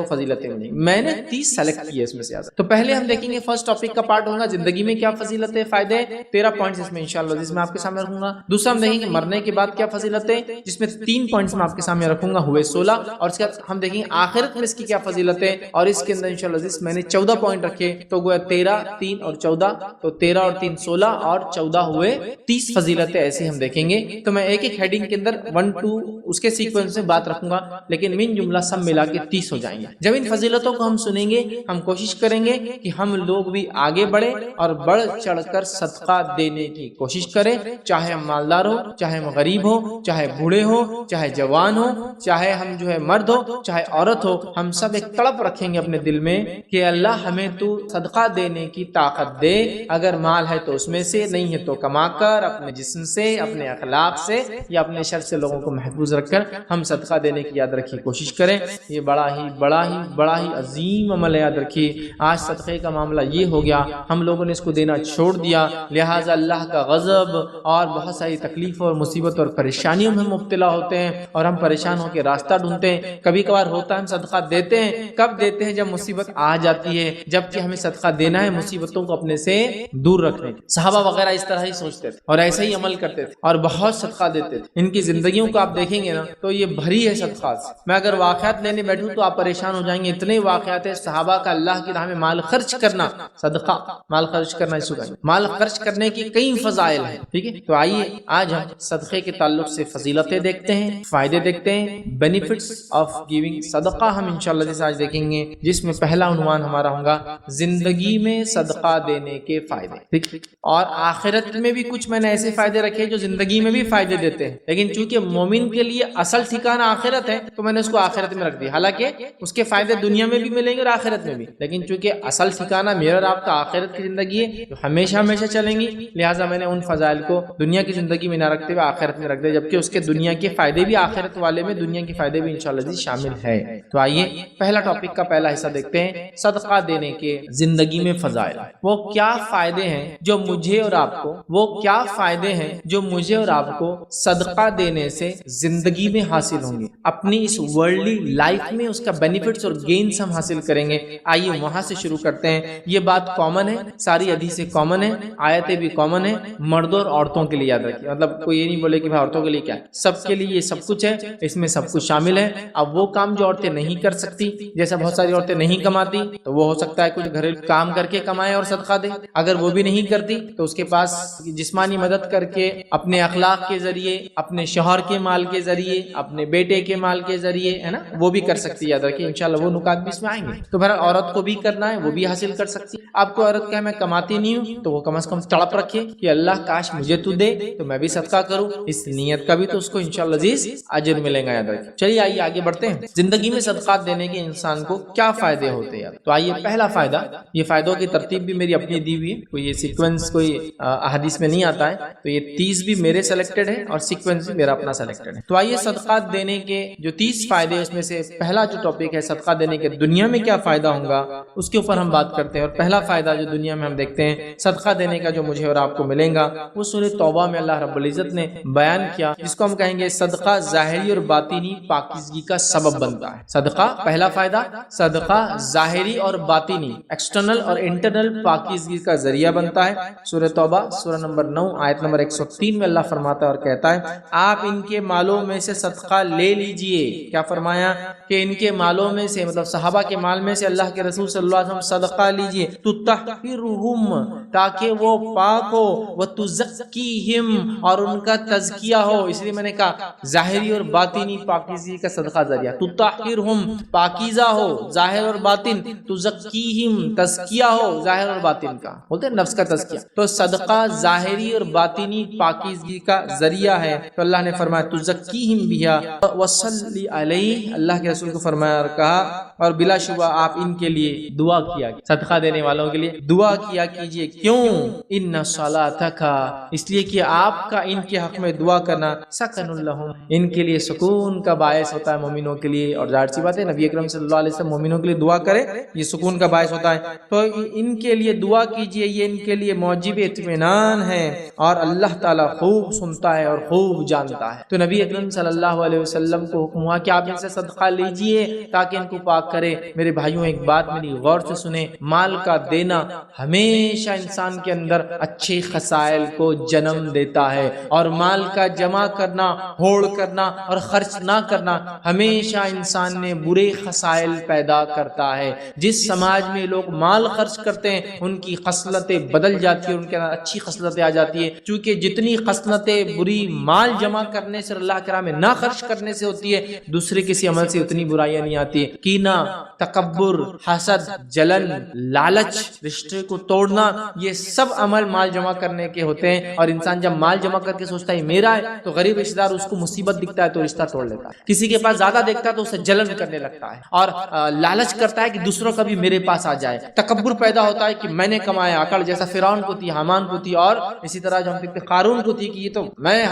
فضیلتیں ملیں گی. میں نے 30 سلیکٹ کی ہے اس میں سے زیادہ. تو پہلے ہم دیکھیں گے فرسٹ ٹاپک کا پارٹ ہوگا زندگی میں کیا فضیلتیں, فائدے, 13 پوائنٹس اس میں انشاءاللہ عزیز میں آپ کے سامنے رکھوں گا. دوسرا ہم دیکھیں گے مرنے کے بعد کیا فضیلتیں, جس میں 3 پوائنٹس میں آپ کے سامنے رکھوں گا, ہوئے 16. اور اس کے بعد ہم دیکھیں گے آخرت میں اس کی کیا فضیلتیں, اور اس کے اندر انشاءاللہ عزیز میں نے 14 پوائنٹ رکھے, تو گویا 13, 3 اور 14, تو 13 اور 3 16 اور 14 ہوئے 30 فضیلتیں. ایسے ہم دیکھیں گے. تو میں ایک ایک ہیڈنگ کے اندر 1 2 اس کے سیکوینس میں بات رکھوں گا, لیکن من جملہ سب ملا کے 30 ہو جائیں گے. جب ان فضیلتوں کو ہم سنیں گے, ہم کوشش کریں گے کہ ہم لوگ بھی آگے بڑھیں اور بڑھ چڑھ کر صدقہ دینے کی کوشش کریں, چاہے ہم مالدار ہو, چاہے ہم غریب ہو, چاہے بوڑھے ہو, چاہے جوان ہو, چاہے ہم جو ہے مرد ہو, چاہے عورت ہو. ہم سب ایک تڑپ رکھیں گے اپنے دل میں کہ اللہ ہمیں تو صدقہ دینے کی طاقت دے. اگر مال ہے تو اس میں سے, نہیں ہے تو کما کر اپنے جسم سے, اپنے اخلاق سے یا اپنے شر سے لوگوں کو محفوظ رکھ کر ہم صدقہ دینے کی یاد رکھیے کوشش کریں. یہ بڑا ہی عظیم عمل ہے, یاد رکھیے. آج صدقے کا معاملہ یہ ہو گیا, ہم لوگوں نے اس کو دینا چھوڑ دیا, لہٰذا اللہ کا غضب اور بہت ساری تکلیف اور مصیبت اور پریشانیوں میں مبتلا ہوتے ہیں, اور ہم پریشان ہو کے راستہ ڈھونڈتے ہیں. کبھی کبھار ہوتا ہے ہم صدقہ دیتے ہیں, کب دیتے ہیں جب مصیبت آ جاتی ہے, جبکہ ہمیں صدقہ دینا ہے مصیبتوں کو اپنے سے دور رکھنے. صحابہ وغیرہ اس طرح ہی سوچتے تھے اور ایسے ہی عمل کرتے تھے اور بہت صدقہ دیتے تھے. ان کی زندگیوں کو آپ دیکھیں گے نا تو یہ بھری ہے صدقات سے. میں اگر واقعات لینے بیٹھوں تو آپ پریشان ہو جائیں گے, اتنے واقعات ہیں صحابہ کا اللہ کی راہ میں مال خرچ کرنا, صدقہ مال خرچ کرنا, اس کو مال خرچ کرنے کی کئی فضائل ہیں. ٹھیک ہے, تو آئیے آج ہم صدقے کے تعلق سے فضیلتیں دیکھتے ہیں, فائدے دیکھتے ہیں, بینیفٹس آف گیونگ صدقہ ہم انشاءاللہ آج دیکھیں گے, جس میں پہلا عنوان ہمارا ہوگا زندگی میں صدقہ دینے کے فائدے. ٹھیک, اور آخرت میں بھی کچھ میں نے ایسے فائدے رکھے جو زندگی میں بھی فائدے دیتے ہیں, لیکن چونکہ مومن کے لیے اصل ٹھکانہ آخرت ہے تو میں نے اس کو آخرت میں رکھ دیا. حالانکہ اس کے فائدے دنیا میں بھی ملیں گے اور آخرت میں بھی, لیکن چونکہ اصل ٹھکانہ میرا اور آپ کا آخرت کی زندگی ہے جو ہمیشہ چلیں گی, لہٰذا میں نے ان فضائل کو دنیا کی زندگی میں نہ رکھتے ہوئے آخرت میں رکھ دیا, جبکہ اس کے دنیا کے فائدے بھی آخرت والے میں دنیا کے فائدے بھی انشاءاللہ شامل ہے. تو آئیے پہلا ٹاپک کا پہلا حصہ دیکھتے ہیں, صدقہ دینے کے زندگی میں فضائل. وہ کیا فائدے ہیں جو مجھے اور آپ کو, وہ کیا فائدے ہیں جو مجھے اور آپ کو صدقہ دینے سے زندگی میں حاصل ہوں گے, اپنی اس ورلڈلی لائف میں اس کا بینیفٹس اور گینز ہم حاصل کریں گے. آئیے وہاں سے شروع کرتے ہیں. یہ بات کامن ہے, ساری حدیثیں کامن ہے, آیتیں بھی کامن ہے, مردوں اور عورتوں کے لیے یاد رکھیے. مطلب کوئی یہ نہیں بولے کہ بھائی عورتوں کے لیے کیا ہے, سب کے لیے یہ سب کچھ ہے, اس میں سب کچھ شامل ہے. اب وہ کام جو عورتیں نہیں کر سکتی, جیسا بہت ساری عورتیں نہیں کماتی, تو وہ ہو سکتا ہے کچھ گھریلو کام کر کے کمائے اور صدقہ دے. اگر وہ بھی نہیں کرتی تو اس کے پاس جسمانی مدد کر کے اپنے اخلاق کے ذریعے, اپنے شوہر کے مال کے ذریعے, اپنے بیٹے کے مال کے ذریعے, ہے نا, وہ بھی کر سکتی ہے. یاد رکھیے انشاءاللہ وہ نکات بھی اس میں آئیں گے. تو بہرحال عورت کو بھی کرنا ہے, وہ بھی حاصل کر سکتی. آپ کو عورت لگتا ہے میں کماتی نہیں ہوں تو وہ کم از کم تڑپ رکھے کہ اللہ کاش مجھے تو دے تو میں بھی صدقہ کروں، اس نیت کا بھی تو اس کو انشاءاللہ عزیز اجر ملے گا، یاد رکھیں۔ چلیے آئیے آگے بڑھتے ہیں، زندگی میں صدقات دینے کے انسان کو کیا فائدے ہوتے ہیں؟ تو آئیے پہلا فائدہ، یہ فائدوں کی ترتیب بھی میری اپنی دی ہوئی ہے، کوئی یہ سیکوینس کوئی احادیث میں نہیں آتا ہے، تو یہ 30 بھی میرے سلیکٹڈ ہے اور سیکوینس بھی میرا اپنا سلیکٹڈ ہے۔ تو آئیے صدقات دینے کے جو 30 فائدے، اس میں سے پہلا جو ٹاپک ہے صدقہ دینے کے دنیا میں کیا فائدہ ہوگا اس کے اوپر ہم بات کرتے ہیں۔ اور پہلا فائدہ جو دنیا میں ہم دیکھتے ہیں صدقہ دینے کا جو مجھے اور آپ کو ملے گا، وہ سورہ توبہ میں اللہ رب العزت نے بیان کیا، جس کو ہم کہیں گے صدقہ ظاہری اور باطنی پاکیزگی کا سبب بنتا ہے۔ صدقہ پہلا فائدہ، صدقہ ظاہری اور باطنی ایکسٹرنل اور انٹرنل پاکیزگی کا ذریعہ بنتا ہے۔ سورہ توبہ سورہ نمبر 9 آیت نمبر 103 میں اللہ فرماتا ہے اور کہتا ہے آپ ان کے مالوں میں سے صدقہ لے لیجئے۔ کیا فرمایا کہ ان کے مالوں میں سے، مطلب صحابہ کے مال میں سے اللہ کے رسول صلی اللہ علیہ وسلم صدقہ لیجئے، تطہرہم، تاکہ وہ پاک ہو، وتزکیہم، اور ان کا تزکیہ ہو۔ اس لیے میں نے کہا ظاہری اور باطنی پاکیزگی کا صدقہ ذریعہ، تطہرہم پاکیزہ ہو ظاہر اور باطن، تزکیہم تزکیہ ہو ظاہر اور باطن کا، بولتے ہیں نفس کا تزکیہ۔ تو صدقہ ظاہری اور باطنی پاکیزگی کا ذریعہ ہے، تو اللہ نے فرمایا تزکیہم بہا وصلی علیہ، اللہ کے رسول کو فرمایا اور کہا اور بلا شبہ آپ ان کے لیے دعا کیا، صدقہ دینے والوں کے لیے دعا کیا کیجئے۔ کیوں؟ ان صلاتک، اس لیے کہ آپ کا ان کے حق میں دعا کرنا سکن لہم، ان کے لیے سکون کا باعث ہوتا ہے مومنوں کے لیے، اور ظاہر سی بات ہے نبی اکرم صلی اللہ علیہ وسلم مومنوں کے لیے دعا کرے یہ سکون کا باعث ہوتا ہے، تو ان کے لیے دعا کیجئے، یہ ان کے لیے موجب اطمینان ہے، اور اللہ تعالیٰ خوب سنتا ہے اور خوب جانتا ہے۔ تو نبی اکرم صلی اللہ علیہ وسلم کو حکم ہوا کہ آپ ان سے صدقہ لیجئے تاکہ ان کو پاک کرے۔ میرے بھائیوں ایک بات میری غور سے سنیں، مال کا دینا ہمیشہ انسان کے اندر اچھے خصائل کو جنم دیتا ہے، اور مال کا جمع کرنا، ہوڑ کرنا اور خرچ نہ کرنا ہمیشہ انسان میں برے خصائل پیدا کرتا ہے۔ جس سماج میں لوگ مال خرچ کرتے ہیں ان کی خصلتیں بدل جاتی ہیں، ان کے اندر اچھی خصلتیں آ جاتی ہیں، چونکہ جتنی خصلتیں بری مال جمع کرنے سے اللہ کے راہ میں نہ خرچ کرنے سے ہوتی ہے، دوسرے کسی عمل سے اتنی برائیاں نہیں آتی ہیں۔ کینہ، تکبر، حسد، جلن، لالچ، رشتے کو توڑنا، یہ سب عمل مال جمع کرنے کے ہوتے ہیں، اور انسان جب مال جمع کر کے سوچتا ہے میرا ہے تو غریب رشتہ دار اس کو مصیبت دکھتا ہے تو رشتہ توڑ لیتا ہے، کسی کے پاس زیادہ دیکھتا ہے تو اسے جلن کرنے لگتا ہے، اور لالچ کرتا ہے کہ دوسروں کا بھی میرے پاس آ جائے، تکبر پیدا ہوتا ہے کہ میں نے کمایا، عقل جیسا فرعون کو تھی، حامان کو تھی، اور اسی طرح جو ہم دیکھتے قارون کو تھی کہ یہ تو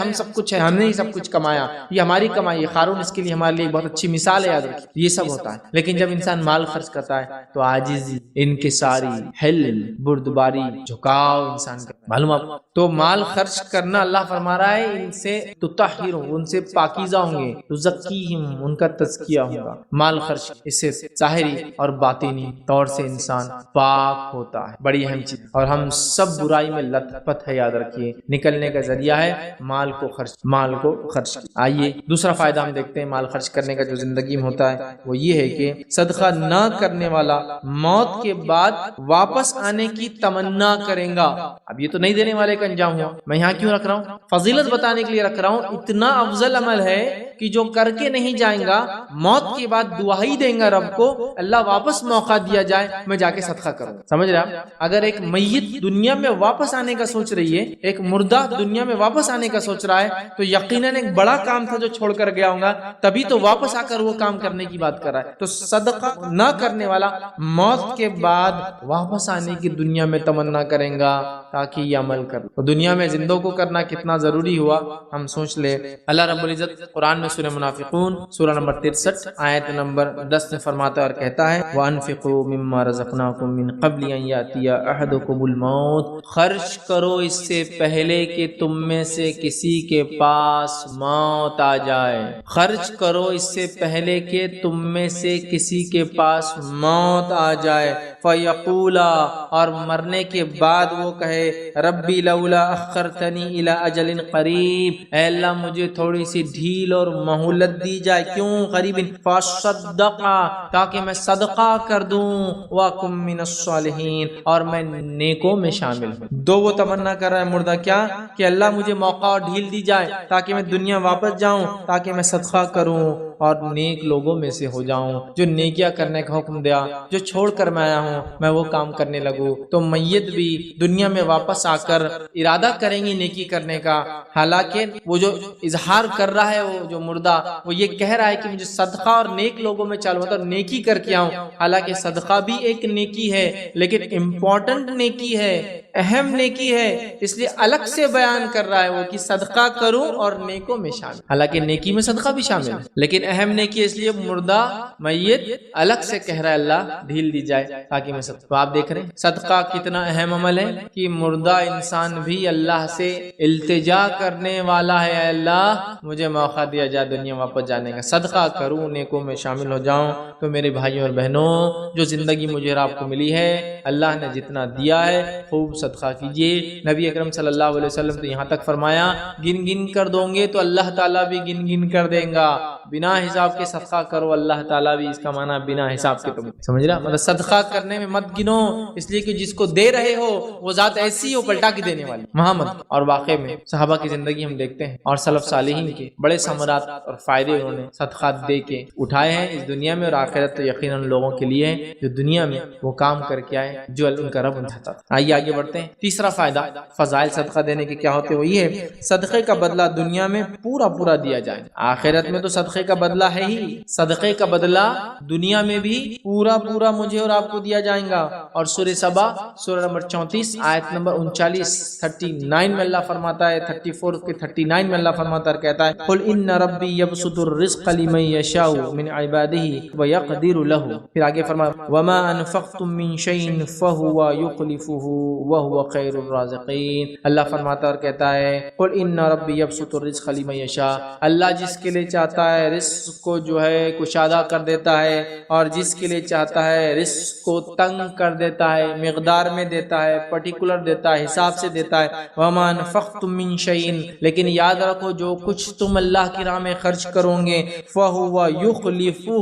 ہم سب کچھ ہے، ہم نے ہی سب کچھ کمایا، یہ ہماری کمائی ہے۔ قارون اس کے لیے ہمارے لیے بہت اچھی مثال ہے، یاد رکھیے یہ سب ہوتا ہے۔ لیکن جب انسان مال خرچ کرتا ہے تو عاجزی، انکساری، حلم، بردباری، جھکاؤ انسان کا، معلوم آپ تو مال خرچ کرنا اللہ فرما رہا ہے ان سے تطہر، ان سے پاکیزہ ہوں گے، تزکیہم، ان کا تزکیہ ہوگا۔ مال خرچ اس سے ظاہری اور باطنی طور سے انسان پاک ہوتا ہے، بڑی اہم چیز، اور ہم سب برائی میں لت پت ہے، یاد رکھیے نکلنے کا ذریعہ ہے مال کو خرچ۔ آئیے دوسرا فائدہ ہم دیکھتے ہیں مال خرچ کرنے کا جو زندگی میں ہوتا ہے، وہ یہ ہے کہ صدقہ نہ کرنے والا موت کے بعد واپس آنے کی تمنا کرے گا۔ اب یہ تو نہیں دینے والے کا انجام ہوا، میں یہاں کیوں رکھ رہا ہوں؟ فضیلت بتانے کے لیے رکھ رہا ہوں، اتنا افضل عمل ہے کہ جو کر کے نہیں جائیں گا، موت کے بعد دعا ہی دیں گا رب کو، اللہ واپس موقع دیا جائے میں جا کے صدقہ کروں، سمجھ رہے آپ؟ اگر ایک میت دنیا میں واپس آنے کا سوچ رہی ہے، ایک مردہ دنیا میں واپس آنے کا سوچ رہا ہے، تو یقیناً ایک بڑا کام تھا جو چھوڑ کر گیا ہوں گا، تبھی تو واپس آ کر وہ کام کرنے کی بات کر رہا ہے۔ تو صدقہ نہ کرنے والا موت کے بعد واپس آنے کی دنیا میں تمنا کریں گا تاکہ یہ عمل کر، تو دنیا میں زندوں کو کرنا کتنا ضروری ہوا ہم سوچ لے۔ اللہ رب العزت قرآن میں سورہ منافقون سورہ نمبر 63 آیت نمبر 10 میں فرماتا ہے اور کہتا ہے وَأَنفِقُوا مِمَّا رَزَقْنَاكُم مِّن قَبْلِ أَن يَأْتِيَ أَحَدَكُمُ الْمَوْتُ، خرچ کرو اس سے پہلے کہ تم میں سے کسی کے پاس موت آ جائے، خرچ کرو اس سے پہلے کہ تم میں سے کسی کے پاس موت آ جائے، فَيَقُولَا، اور مرنے کے بعد وہ کہے ربی لولا اخرتنی الی اجل قریب، اے اللہ مجھے تھوڑی سی ڈھیل اور مہلت دی جائے، کیوں قریب، فصدقا، تاکہ میں صدقہ کر دوں، واکم من الصالحین، اور میں نیکوں میں شامل ہوں۔ دو وہ تمنا کر رہا ہے مردہ، کیا کہ اللہ مجھے موقع اور ڈھیل دی جائے تاکہ میں دنیا واپس جاؤں، تاکہ میں صدقہ کروں، اور نیک لوگوں میں سے ہو جاؤں، جو نیکیاں کرنے کا حکم دیا، جو چھوڑ کر میں آیا ہوں میں وہ کام کرنے لگوں۔ تو میت بھی دنیا میں واپس آ کر ارادہ کریں گی نیکی کرنے کا، حالانکہ وہ جو اظہار کر رہا ہے، وہ جو مردہ وہ یہ کہہ رہا ہے کہ مجھے صدقہ اور نیک لوگوں میں چلو، مطلب نیکی کر کے آؤں۔ حالانکہ صدقہ بھی ایک نیکی ہے، لیکن امپورٹنٹ نیکی ہے، اہم نیکی ہے، اس لیے الگ سے بیان کر رہا ہے وہ کہ صدقہ کروں اور نیکوں میں شامل۔ حالانکہ نیکی میں صدقہ بھی شامل ہے، لیکن اہم نیکی اس لیے مردہ میت الگ سے کہہ رہا ہے اللہ ڈھیل دی جائے تاکہ میں صدقہ۔ تو آپ دیکھ رہے ہیں صدقہ کتنا اہم عمل ہے کہ مردہ انسان بھی اللہ سے التجا کرنے والا ہے، اے اللہ مجھے موقع دیا جائے دنیا واپس جانے کا، صدقہ کروں، نیکوں میں شامل ہو جاؤں۔ تو میرے بھائیوں اور بہنوں، جو زندگی مجھے اور آپ کو ملی ہے، اللہ نے جتنا دیا ہے خوب صدقہ کیجیے۔ نبی اکرم صلی اللہ علیہ وسلم تو یہاں تک فرمایا گن گن کر دوں گے تو اللہ تعالیٰ بھی گن گن کر دیں گا، بنا حساب کے صدقہ کرو اللہ تعالیٰ بھی، اس کا معنی بنا حساب کے، تم سمجھ رہا؟ مطلب صدقہ کرنے میں مت گنو، اس لیے کہ جس کو دے رہے ہو وہ ذات ایسی ہو پلٹا کے دینے والی، محمد۔ اور واقع میں صحابہ کی زندگی ہم دیکھتے ہیں اور سلف صالحین کے بڑے ثمرات اور فائدے انہوں نے صدقات دے کے اٹھائے ہیں اس دنیا میں، اور آخرت تو یقیناً لوگوں کے لیے جو دنیا میں وہ کام کر کے آئے جو ان کا رب ان چاہتا تھا۔ آئیے آگے بڑھتے ہیں۔ تیسرا فائدہ فضائل صدقہ دینے کے کیا ہوتے ہیں، وہ یہ ہے صدقے کا بدلہ دنیا میں پورا پورا دیا جائے، آخرت میں تو صدقے کا بدلہ ہے ہی، صدقے کا بدلہ دنیا میں بھی پورا پورا مجھے اور آپ کو دیا جائے گا۔ اور سورہ سبا سورہ نمبر 34 آیت نمبر 39 میں اللہ فرماتا ہے، 34 کے 39 میں اللہ فرماتا ہے، کہتا ہے قل ان ربی یبسط الرزق لمن یشاء من عبادہ ویقدر له، پھر آگے فرمایا وما انفقتم من شیء فهو یخلفه وهو خیر الرازقین۔ اللہ فرماتا اور کہتا ہے قل ان ربی یبسط الرزق لمن یشاء، اللہ جس کے لیے چاہتا ہے رزق کو جو ہے کشادہ کر دیتا ہے، اور جس کے لیے چاہتا ہے رزق کو تنگ کر دیتا ہے، مقدار میں دیتا ہے، پرٹیکولر دیتا ہے، حساب سے دیتا ہے۔ وما انفقتم من شیء، لیکن یاد رکھو جو کچھ تم اللہ کی راہ میں خرچ کرو گے فہو یخلفہ،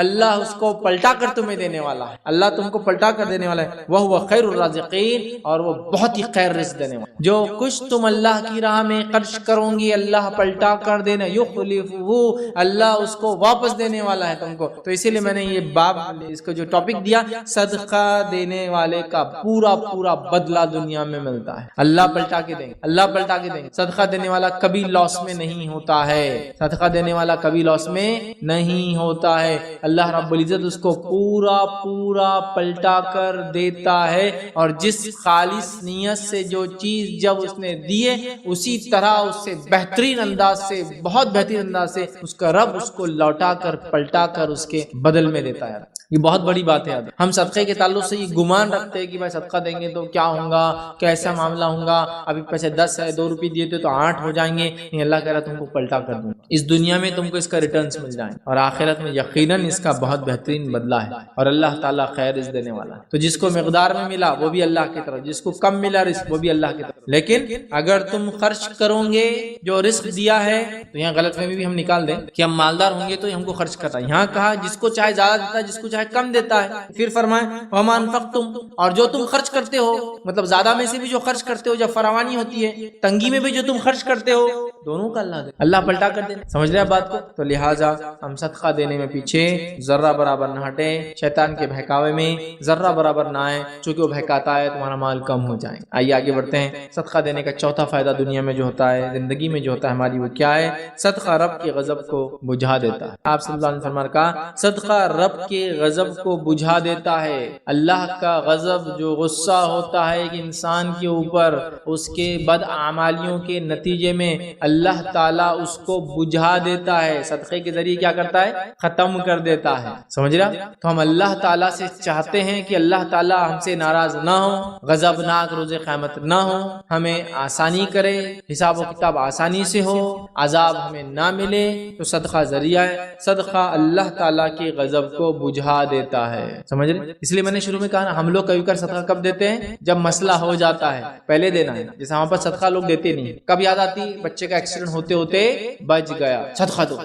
اللہ اس کو پلٹا کر تمہیں دینے والا ہے، اللہ تم کو پلٹا کر دینے والا ہے۔ وہو خیر الرازقین، اور وہ بہت ہی خیر رزق دینے والا ہے۔ جو کچھ تم اللہ کی راہ میں خرچ کرو گے اللہ پلٹا کر دینا، یخلفہ، اللہ اس کو واپس دینے والا ہے تم کو۔ تو اسی لیے میں نے یہ باب اس کو جو ٹاپک دیا، صدقہ دینے والے کا پورا پورا بدلہ دنیا میں ملتا ہے، اللہ پلٹا کے دیں گے، اللہ پلٹا کے دیں گے۔ صدقہ دینے والا کبھی لاس میں نہیں ہوتا ہے، صدقہ دینے والا کبھی لاس میں نہیں ہوتا ہے، اللہ رب العزت اس کو پورا پورا پلٹا کر دیتا ہے، اور جس خالص نیت سے جو چیز جب اس نے دیے اسی طرح اس سے بہترین انداز سے، بہت بہترین انداز سے اس کا رب اس کو لوٹا کر پلٹا کر اس کے بدل میں دیتا ہے۔ یہ بہت بڑی بات ہے۔ ہم صدقے کے تعلق سے یہ گمان رکھتے ہیں کہ بھائی صدقہ دیں گے تو کیا ہوگا، کیسا معاملہ ہوگا، ابھی پیسے 10 ہے، 2 روپے دیے تھے تو 8 ہو جائیں گے، نہیں، اللہ کہہ رہا تم کو پلٹا کر دوں، اس دنیا میں تم کو اس کا ریٹرنز مل جائیں، اور آخرت میں یقیناً اس کا بہت بہترین بدلہ ہے، اور اللہ تعالیٰ خیر رزق دینے والا ہے۔ تو جس کو مقدار میں ملا وہ بھی اللہ کی طرف، جس کو کم ملا رزق وہ بھی اللہ کی طرف۔ لیکن اگر تم خرچ کرو گے جو رزق دیا ہے، تو یہاں غلط فہمی بھی ہم نکال دیں کہ ہم مالدار ہوں گے تو ہم کو خرچ کرتا ہے، یہاں کہا جس کو چاہے زیادہ دیتا ہے، جس کو چاہے کم دیتا ہے۔ پھر فرمائے وما انفقتم، اور جو تم خرچ کرتے ہو، مطلب زیادہ میں سے بھی جو خرچ کرتے ہو، جب فراوانی ہوتی ہے، تنگی میں بھی جو تم خرچ کرتے ہو، دونوں کا اللہ دے، اللہ پلٹا کر دے۔ سمجھ رہے ہیں بات کو؟ تو لہٰذا ہم صدقہ دینے میں پیچھے ذرہ برابر نہ ہٹے، شیطان کے بہکاوے میں ذرہ برابر نہ آئے، چونکہ وہ بہکاتا ہے تمہارا مال کم ہو جائے۔ آئیے آگے بڑھتے ہیں۔ صدقہ دینے کا چوتھا فائدہ دنیا میں جو ہوتا ہے، زندگی میں جو ہوتا ہے ہماری، وہ کیا ہے؟ صدقہ رب کے غضب کو بجھا دیتا ہے۔ آپ صلی اللہ علیہ وسلم کا صدقہ رب کے غضب کو بجھا دیتا ہے۔ اللہ کا غضب جو غصہ ہوتا ہے کہ انسان کے اوپر، اس کے بد اعمالیوں کے نتیجے میں اللہ تعالیٰ اس کو بجھا دیتا ہے، صدقے کے ذریعے کیا کرتا ہے؟ ختم کر دیتا ہے۔ سمجھ رہا؟ تو ہم اللہ تعالیٰ سے چاہتے ہیں کہ اللہ تعالیٰ ہم سے ناراض نہ ہو، غضبناک روز قیامت نہ ہو، ہمیں آسانی کرے، حساب و کتاب آسانی سے ہو، عذاب ہمیں نہ ملے۔ تو صدقہ ذریعہ ہے، صدقہ اللہ تعالیٰ کے غضب کو بجھا دیتا ہے۔ سمجھ رہے؟ اس لیے میں نے شروع میں کہا نا، ہم لوگ کبھی کر صدقہ کب دیتے ہیں؟ جب مسئلہ ہو جاتا ہے، پہلے دینا ہے۔ جیسے ہمارے پاس صدقہ لوگ دیتے نہیں، کب یاد آتی؟ بچے کا ایکسیڈنٹ ہوتے ہوتے بچ گیا، صدقہ دو،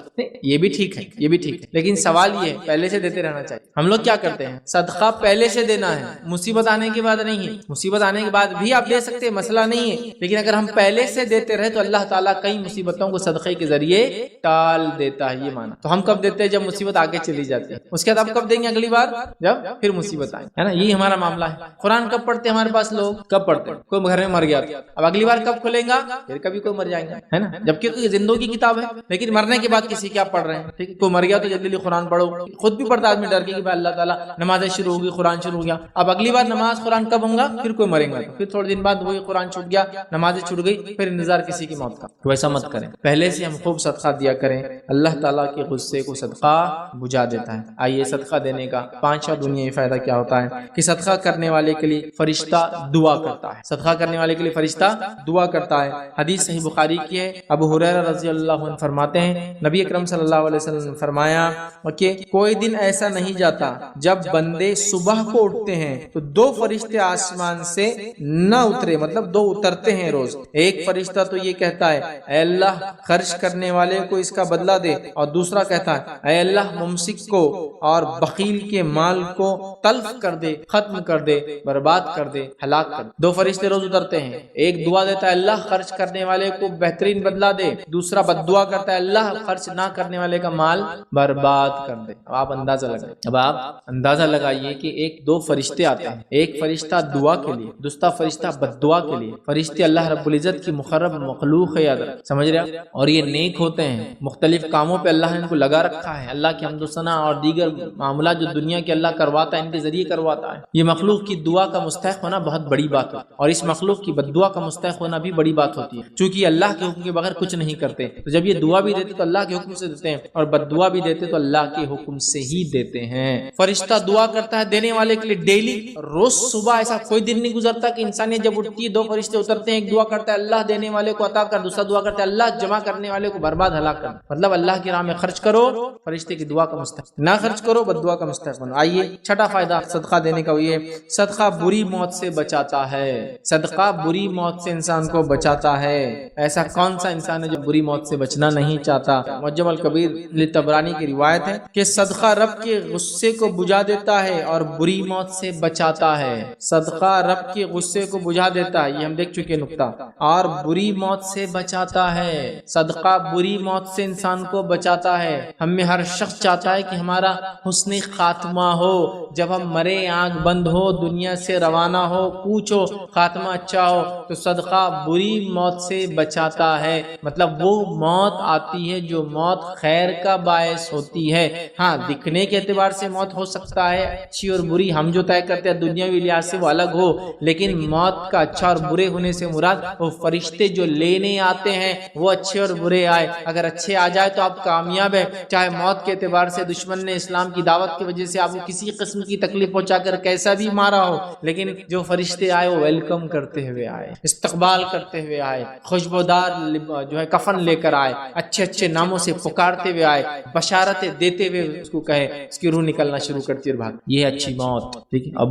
یہ بھی ٹھیک ہے، یہ بھی ٹھیک ہے، لیکن سوال یہ ہے پہلے سے دیتے رہنا چاہیے۔ ہم لوگ کیا کرتے ہیں؟ صدقہ پہلے سے دینا ہے، مصیبت آنے کے بعد نہیں ہے۔ مصیبت آنے کے بعد بھی آپ دے سکتے ہیں، مسئلہ نہیں ہے، لیکن اگر ہم پہلے سے دیتے رہے تو اللہ تعالیٰ کئی مصیبتوں کو صدقے کے ذریعے ٹال دیتا ہے، یہ مانا۔ تو ہم کب دیتے ہیں؟ جب مصیبت آگے چلی جاتی ہے۔ اس کے بعد ہم کب دیں گے؟ اگلی بار جب پھر مصیبت آئے، ہے نا، یہی ہمارا معاملہ ہے۔ قرآن کب پڑھتے ہیں ہمارے پاس لوگ؟ کب پڑھتے ہیں؟ کوئی گھر میں مر گیا تھا، اب اگلی بار کب کھلیں گا؟ پھر کبھی کوئی مر جائیں گا، ہے نا، جبکہ یہ زندوں کی کتاب ہے، لیکن مرنے کے بعد کسی کیا پڑھ رہے ہیں؟ ٹھیک ہے، کوئی مر گیا تو جلدی قرآن پڑھو، خود بھی پڑھتا آدمی ڈر کے کہ بھائی اللہ تعالیٰ نمازیں شروع ہوگی، قرآن شروع ہو گیا، اب اگلی بار نماز قرآن کب ہوں گا؟ پھر کوئی مرے گا، پھر تھوڑے دن بعد وہی قرآن چھوٹ گیا، نمازیں چھوٹ گئی، پھر انتظار کسی کی موت کا۔ تو ایسا مت کریں، پہلے سے ہم خوب صدقہ دیا کریں، اللہ تعالیٰ کے غصے کو صدقہ بجھا دیتا ہے۔ آئیے صدقہ دینے کا پانچواں دنیاوی فائدہ کیا ہوتا ہے کہ صدقہ کرنے والے کے لیے فرشتہ دعا کرتا ہے، صدقہ کرنے والے کے لیے فرشتہ دعا کرتا ہے۔ حدیث صحیح بخاری کی ہے، ابو ہریرہ رضی اللہ عنہ فرماتے ہیں نبی اکرم صلی اللہ علیہ وسلم نے فرمایا کہ کوئی دن ایسا نہیں جاتا جب بندے صبح کو اٹھتے ہیں تو دو فرشتے آسمان سے نہ اترے، مطلب دو اترتے ہیں روز۔ ایک فرشتہ تو یہ کہتا ہے اے اللہ خرچ کرنے والے کو اس کا بدلہ دے، اور دوسرا کہتا ہے اے اللہ ممسک کو اور بخیل کے مال کو تلف کر دے، ختم کر دے، برباد کر دے، ہلاک کر دے۔ دو فرشتے روز اترتے ہیں، ایک دعا دیتا ہے اللہ خرچ کرنے والے کو بہترین بدلہ دے، دوسرا بد دعا کرتا ہے اللہ خرچ نہ کرنے والے کا مال برباد کر دے۔ اب آپ اندازہ لگائیے کہ ایک دو فرشتے آتے ہیں، ایک فرشتہ دعا کے لیے، دوسرا فرشتہ بد دعا کے لیے۔ فرشتے اللہ رب العزت کی مقرب مخلوق ہے، یاد رکھ، سمجھ رہے ہیں، اور یہ نیک ہوتے ہیں، مختلف کاموں پہ اللہ نے ان کو لگا رکھا ہے، اللہ کی حمد و ثنا اور دیگر معاملات جو دنیا کے اللہ کرواتا ہے ان کے ذریعے کرواتا ہے۔ یہ مخلوق کی دعا کا مستحق ہونا بہت بڑی بات ہے، اور اس مخلوق کی بد دعا کا مستحق ہونا بھی بڑی بات ہوتی ہے، چونکہ اللہ کے حکم کے بغیر کچھ نہیں کرتے۔ تو جب یہ دعا بھی دیتے تو اللہ کے حکم سے دیتے ہیں، اور بد دعا بھی دیتے تو اللہ کے حکم سے ہی دیتے ہیں۔ فرشتہ دعا کرتا ہے دینے والے کے لیے ڈیلی، روز صبح ایسا کوئی دن نہیں گزرتا کہ انسانیت جب اٹھتی ہے دو فرشتے اترتے ہیں، ایک دعا کرتا ہے اللہ دینے والے کو عطا کر، دوسرا دعا کرتا ہے اللہ جمع کرنے والے کو برباد ہلاک کر۔ مطلب اللہ کی راہ میں خرچ کرو، فرشتے کی دعا کا مستحق، نہ خرچ کرو، بد دعا کا مستحق بنو۔ آئیے چھٹا فائدہ صدقہ دینے کا یہ صدقہ بری موت سے بچاتا ہے، صدقہ بری موت سے انسان کو بچاتا ہے۔ ایسا کون سا انسان ہے جو بری موت سے بچنا نہیں چاہتا؟ معجم الکبیر طبرانی کی روایت ہے کہ صدقہ رب کے غصے کو بجھا دیتا ہے اور بری موت سے بچاتا ہے۔ صدقہ رب کے غصے کو بجھا دیتا ہے، یہ ہم دیکھ چکے نقطہ، اور بری موت سے بچاتا ہے۔ صدقہ بری موت سے انسان کو بچاتا ہے۔ ہم میں ہر شخص چاہتا ہے کہ ہمارا حسن خاتمہ ہو، جب ہم مرے آنکھ بند ہو، دنیا سے روانہ ہو، پوچھو خاتمہ اچھا ہو۔ تو صدقہ بری موت سے بچاتا ہے، مطلب وہ موت آتی ہے جو موت خیر کا باعث ہوتی ہے۔ ہاں دکھنے کے اعتبار سے موت ہو سکتا ہے اچھی اور بری، ہم جو طے کرتے ہیں دنیاوی لحاظ سے وہ الگ ہو، لیکن موت کا اچھا اور برے ہونے سے مراد وہ فرشتے جو لینے آتے ہیں وہ اچھے اور برے آئے۔ اگر اچھے آ جائے تو آپ کامیاب ہے، چاہے موت کے اعتبار سے دشمن نے اسلام کی دعوت کی وجہ سے آپ کو کسی قسم کی تکلیف پہنچا کر کیسا بھی مارا ہو، لیکن جو فرشتے آئے وہ ویلکم کرتے ہوئے آئے، استقبال کرتے ہوئے آئے، خوشبودار جو ہے کفن لے کر آئے، اچھے اچھے ناموں سے پکارتے ہوئے آئے، بشارتیں دیتے ہوئے اس کو کہے، اس کی روح نکلنا شروع کرتی ہے اور بھاگ۔ یہ ہے اچھی موت، ٹھیک ہے۔ اور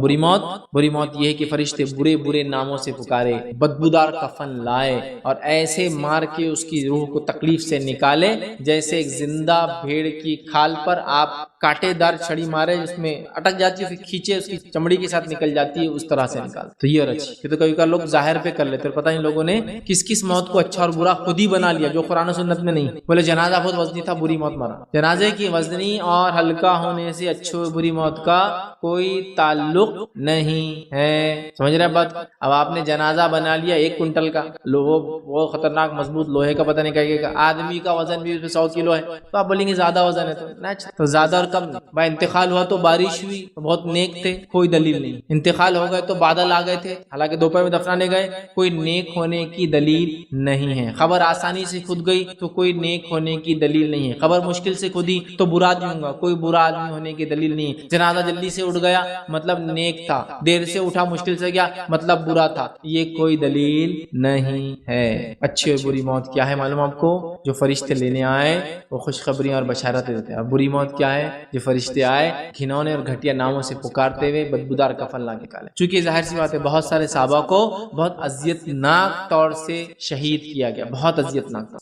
بری موت یہ ہے کہ فرشتے برے برے ناموں سے پکارے، بدبودار کفن لائے اور ایسے مار کے اس کی روح کو تکلیف سے نکالے جیسے ایک زندہ بھیڑ کی کھال پر آپ کانٹے دار چھڑی مارے، اس میں اٹک جاتی ہے، پھر کھینچے اس کی چمڑی کے ساتھ نکل جاتی ہے، اس طرح سے نکال۔ تو یہ اور اچھی، یہ تو کبھی کبھی لوگ ظاہر پہ کر لیتے، اور پتہ نہیں لوگوں نے کس کس موت کو اچھا اور برا خود ہی بنا لیا جو قرآن و سنت میں نہیں۔ بولے جنازہ بہت وزنی تھا، بری موت مرا۔ جنازے کی وزنی اور ہلکا ہونے سے اچھی اور بری موت کا کوئی تعلق نہیں ہے، سمجھ رہے ہیں بات؟ اب آپ نے جنازہ بنا لیا 1 کنٹل کا، وہ خطرناک مضبوط لوہے کا، پتہ نہیں کیا آدمی کا وزن بھی اس میں 100 کلو ہے، تو آپ بولیں گے زیادہ وزن ہے، تو زیادہ اور کم بھائی انتقال ہوا تو بارش ہوئی تو بہت نیک تھے، کوئی دلیل نہیں۔ انتقال ہو گئے تو بادل آ گئے تھے، حالانکہ دوپہر میں دفنانے گئے، کوئی نیک ہونے کی دلیل نہیں ہے۔ خبر آسانی سے کھد گئی تو کوئی نیک ہونے کی دلیل نہیں ہے۔ خبر مشکل سے کھدی تو برا آدمی ہوں گا، کوئی برا آدمی ہونے کی دلیل نہیں ہے۔ جنازہ جلدی سے اٹھ گیا مطلب نیک تھا، دیر سے اٹھا مشکل سے گیا مطلب برا تھا، یہ کوئی دلیل نہیں ہے۔ اچھی اور بری موت کیا ہے معلوم آپ کو؟ جو فرشتے لینے آئے وہ خوشخبریاں اور بشارتیں دیتے ہیں۔ بری موت کیا ہے؟ جو فرشتے آئے گھنونے اور گھٹیا ناموں سے پکارتے ہوئے بدبودار کفن لا کے نکالے. چونکہ ظاہر سی بات ہے بہت سارے صحابہ کو بہت اذیت ناک طور سے شہید کیا گیا, بہت اذیت ناک.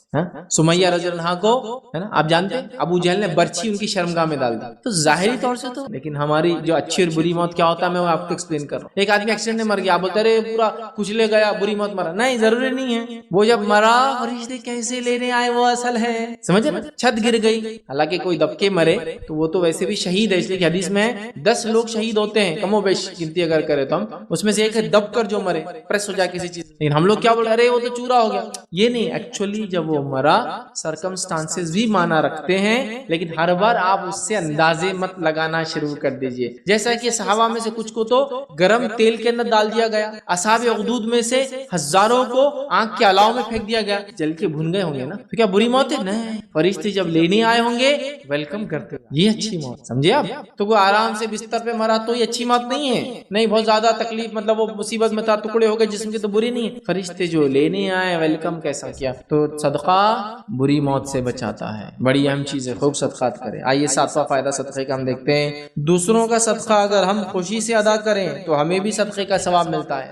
سمیہ رضی اللہ عنہا کو ہے نا آپ جانتے ہیں ابو جہل نے برچھی ان کی شرمگاہ میں ڈال دی. تو ظاہری طور سے تو, لیکن ہماری جو اچھی اور بری موت کیا ہوتا ہے میں وہ آپ کو ایکسپلین کر رہا ہوں. ایک آدمی ایکسیڈنٹ میں مر گیا, آپ بولتے رہے پورا کچلے گیا بری موت مرا. نہیں, ضروری نہیں ہے. وہ جب مرا فرشتے کیسے لینے آئے وہ اصل ہے, سمجھے نا. چھت گر گئی, حالانکہ کوئی دب کے مرے تو وہ تو ویسے بھی شہید ہے, اس لیے کہ حدیث میں 10 لوگ شہید ہوتے ہیں کم و بیش گنتی اگر کرے تو ہم, اس میں سے ایک ہے دب کر جو مرے, پریس ہو جائے کسی چیز. لیکن ہم لوگ کیا بول رہے ارے وہ تو چورا ہو گیا. یہ نہیں, ایکچولی جب وہ مرا سرکمسٹانسز بھی مانا رکھتے ہیں, لیکن ہر بار آپ اس سے اندازے مت لگانا شروع کر دیجئے. جیسا کہ صحابہ میں سے کچھ کو تو گرم تیل کے اندر ڈال دیا گیا, اصحاب اخدود میں سے ہزاروں کو آنکھ کے علاوہ میں پھینک دیا گیا, جل کے بھن گئے ہوں گے نا, تو کیا بری موت ہے؟ نہیں, فرشتے جب لینے آئے ہوں گے ویلکم کرتے, یہ اچھی موت, سمجھے آپ. تو کوئی آرام سے بستر پہ مرا تو یہ اچھی موت نہیں ہے. نہیں, بہت زیادہ تکلیف, مطلب وہ مصیبت میں تھا, ٹکڑے ہو گئے جسم کے, تو بری نہیں ہے. فرشتے جو لینے آئے ویلکم کیسا کیا. تو صدقہ بری موت سے بچاتا ہے, بڑی اہم چیز ہے. خوب صدقات کریں. آئیے 7واں فائدہ صدقے کا ہم دیکھتے ہیں. دوسروں کا صدقہ اگر ہم خوشی سے ادا کریں تو ہمیں بھی صدقے کا ثواب ملتا ہے.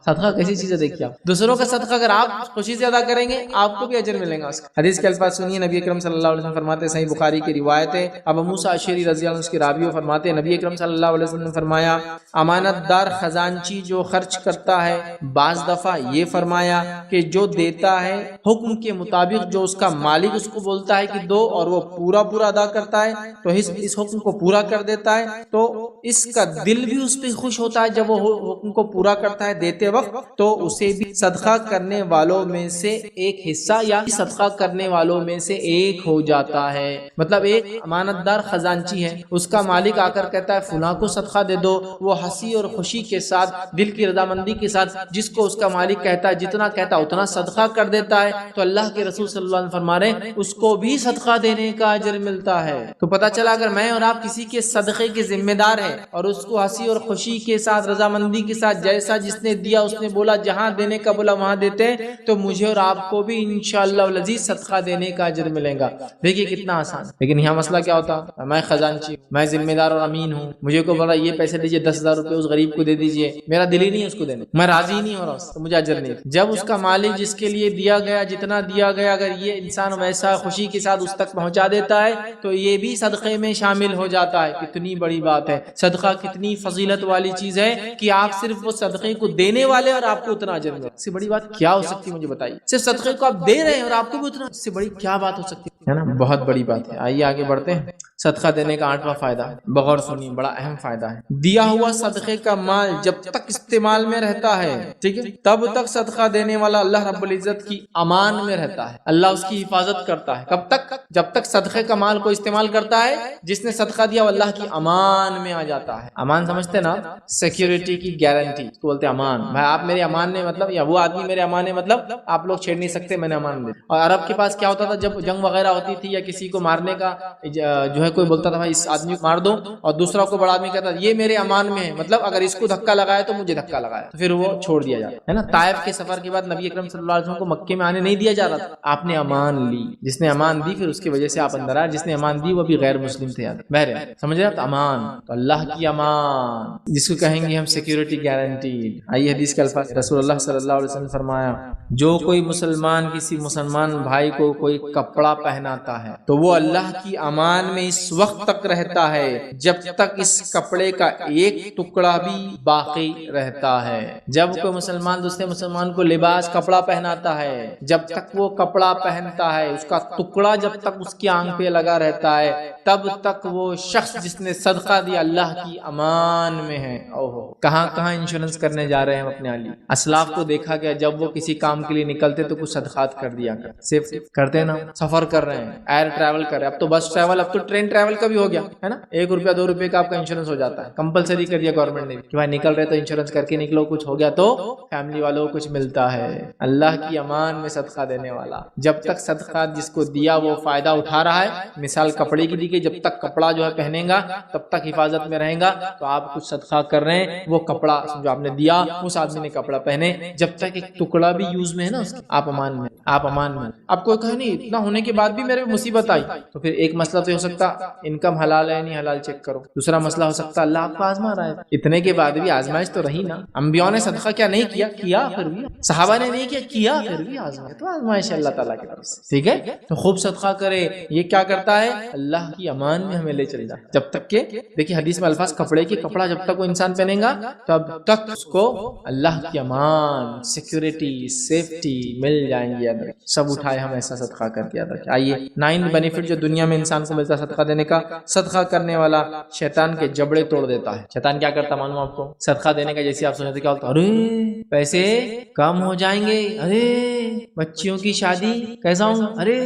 صدقہ کیسی چیز ہے دیکھیے آپ, دوسروں کا صدقہ اگر آپ خوشی سے ادا کریں گے آپ کو بھی اجر ملے گا. حدیث کے الفاظ سنیے, نبی اکرم صلی اللہ علیہ وسلم فرماتے ہیں, صحیح بخاری کی روایت ہے, ابو موسیٰ اشعری رضی اللہ عنہ اس کی راوی فرماتے ہیں, نبی اکرم صلی اللہ علیہ وسلم نے فرمایا, امانت دار خزانچی جو خرچ کرتا ہے, بعض دفعہ یہ فرمایا کہ جو دیتا ہے حکم کے مطابق جو اس کا مالک اس کو بولتا ہے کہ دو, اور وہ پورا ادا کرتا ہے تو اس حکم کو پورا کر دیتا ہے, تو اس کا دل بھی اس پہ خوش ہوتا ہے جب وہ حکم کو پورا کرتا ہے دیتے وقت, تو اسے بھی صدقہ کرنے والوں میں سے ایک حصہ یا صدقہ کرنے والوں میں سے ایک ہو جاتا ہے. مطلب ایک امانت دار خزانچی ہے, اس کا مالک آ کر کہتا ہے فلاں کو صدقہ دے دو, وہ ہنسی اور خوشی کے ساتھ, دل کی رضامندی کے ساتھ جس کو اس کا مالک کہتا ہے جتنا کہتا ہے اتنا صدقہ کر دیتا ہے, تو اللہ کے رسول صلی اللہ علیہ وسلم فرما رہے ہیں اس کو بھی صدقہ دینے کا اجر ملتا ہے. تو پتہ چلا اگر میں اور آپ کسی کے صدقے کے ذمہ دار ہیں اور اس کو ہنسی اور خوشی کے ساتھ رضامندی کے ساتھ جیسا جس نے دیا اس نے بولا جہاں دینے کا بولا وہاں دیتے ہیں, تو مجھے اور آپ کو بھی انشاءاللہ العزیز صدقہ دینے کا اجر ملے گا. دیکھیے کتنا آسان. لیکن یہاں مسئلہ کیا ہوتا, میں خزانچی, میں ذمہ دار اور امین ہوں, مجھے کو بولا یہ پیسے دیجئے 10,000 روپے اس غریب کو دے دیجئے, میرا دل ہی نہیں اس کو دینے, میں راضی ہی نہیں ہو رہا, تو مجھے اجر نہیں. جب اس کا مالک جس کے لیے دیا گیا جتنا دیا گیا اگر یہ انسان ویسا خوشی کے ساتھ اس تک پہنچا دیتا ہے تو یہ بھی صدقے میں شامل ہو جاتا ہے. کتنی بڑی بات ہے, صدقہ کتنی فضیلت والی چیز ہے کہ آپ صرف وہ صدقے کو دینے والے اور آپ کو اتنا اجر ملے. اس سے بڑی بات کیا ہو سکتی ہے مجھے بتائیے. صرف صدقے کو آپ دے رہے ہیں اور آپ کو بھی اتنا, اس سے بڑی کیا بات ہو سکتی ہے نا, بہت بڑی بات ہے. آئیے آگے بڑھتے ہیں. صدقہ دینے کا 8واں فائدہ, بغور سنیے, بڑا اہم فائدہ ہے. دیا ہوا صدقے کا مال جب تک استعمال میں رہتا ہے, ٹھیک ہے, تب تک صدقہ دینے والا اللہ رب العزت کی امان میں رہتا ہے. اللہ اس کی حفاظت کرتا ہے. کب تک؟ جب تک صدقے کا مال کو استعمال کرتا ہے, جس نے صدقہ دیا وہ اللہ کی امان میں آ جاتا ہے. امان سمجھتے نا, سیکیورٹی کی گارنٹی کو بولتے ہیں امان. بھائی آپ میرے امان نے مطلب, یا وہ آدمی میرے امان نے مطلب آپ لوگ چھیڑ نہیں سکتے, میں نے امان دیا. اور عرب کے پاس کیا ہوتا تھا جب جنگ وغیرہ ہوتی تھی یا کسی کو مارنے کا جو ہے کوئی بولتا تھا بھائی اس آدمی کو مار دو, اور دوسرا کو بڑا آدمی کہتا تھا یہ میرے امان میں ہے, مطلب اگر اس کو دھکا لگایا تو مجھے دھکا لگایا, تو پھر وہ چھوڑ دیا جاتا ہے نا. طائف کے سفر کے بعد نبی اکرم صلی اللہ علیہ وسلم کو مکے میں آنے نہیں دیا جا رہا تھا. آپ نے امان لی, جس نے امان دی پھر اس کی وجہ سے آپ اندر آئے, جس نے امان دی وہ بھی غیر مسلم تھے. بہرحال سمجھ رہے آپ, امان تو اللہ کی امان جس کو کہیں گے ہم سیکیورٹی گارنٹیڈ. آئیے حدیث کے الفاظ, رسول اللہ صلی اللہ علیہ وسلم فرمایا, جو کوئی مسلمان کسی مسلمان بھائی کو کوئی کپڑا پہناتا ہے تو وہ اللہ کی امان میں اس وقت تک رہتا ہے جب تک اس کپڑے کا ایک ٹکڑا بھی باقی رہتا ہے. جب کوئی مسلمان دوسرے مسلمان کو لباس کپڑا پہناتا ہے, جب تک وہ کپڑا پہنتا ہے اس کا ٹکڑا جب تک اس کی آنکھ پہ لگا رہتا ہے, تب تک وہ شخص جس نے صدقہ دیا اللہ کی امان میں ہے. اوہو, کہاں کہاں انشورنس کرنے جا رہے ہیں ہم اپنے علی. اسلاف کو دیکھا گیا جب وہ کسی کام کے لیے نکلتے تو کچھ صدقات کر دیا کر, صرف کرتے ہیں نا. سفر کر رہے ہیں, ایئر ٹریول کر رہے ہیں, اب تو بس ٹریول, اب تو ٹرین ٹریول کا بھی ہو گیا ہے نا. 1 روپیہ 2 روپے کا آپ کا انشورنس ہو جاتا ہے, کمپلسری کر دیا گورنمنٹ نے کہ بھائی نکل رہے تو انشورنس کر کے نکلو, کچھ ہو گیا تو فیملی والوں کو کچھ ملتا ہے. اللہ کی امان میں صدقہ دینے والا, جب تک صدقہ جس کو دیا وہ فائدہ اٹھا رہا ہے, مثال کپڑے کی دی گئی, جب تک کپڑا جو ہے پہنے گا تب تک حفاظت میں رہے گا. تو آپ کچھ صدقہ کر رہے ہیں, وہ کپڑا جو آپ نے دیا اس آدمی نے کپڑا پہنے, جب تک ایک ٹکڑا بھی یوز میں ہے نا اس کی, آپ امان میں, آپ امان میں. آپ کو کہیں نہیں اتنا ہونے کے بعد بھی بھی میرے مصیبت آئی تو پھر ایک مسئلہ تو ہو سکتا انکم حلال ہے نہیں حلال چیک کرو، دوسرا مسئلہ ہو سکتا اللہ آپ کو آزما رہا ہے، اتنے کے بعد بھی آزمائش تو رہی نا، انبیاء نے صدقہ کیا نہیں کیا پھر بھی، صحابہ نے نہیں کیا پھر بھی آزمائش، تو آزمائش اللہ تعالیٰ کی طرف سے، ٹھیک ہے، تو خوب صدقہ کرے، یہ کیا کرتا ہے اللہ کی امان میں ہمیں لے چل جائے، جب تک کہ دیکھیے حدیث میں الفاظ کپڑے کی کپڑا جب تک وہ انسان پہنے گا تب تک اس کو اللہ کی امان سیکیورٹی سیفٹی مل جائیں گی، سب اٹھائے ہم ایسا صدقہ کر کے یاد رکھیں۔ آئیے 9 بینیفٹ جو دنیا میں انسان کو ملتا ہے صدقہ دینے کا، صدقہ کرنے والا شیطان کے جبڑے توڑ دیتا ہے۔ شیطان کیا کرتا معلوم آپ کو؟ صدقہ دینے کا جیسے آپ سوچتے کیا ہوتا، ارے پیسے کم ہو جائیں گے، ارے بچیوں کی شادی کیسا ہوں گا، ارے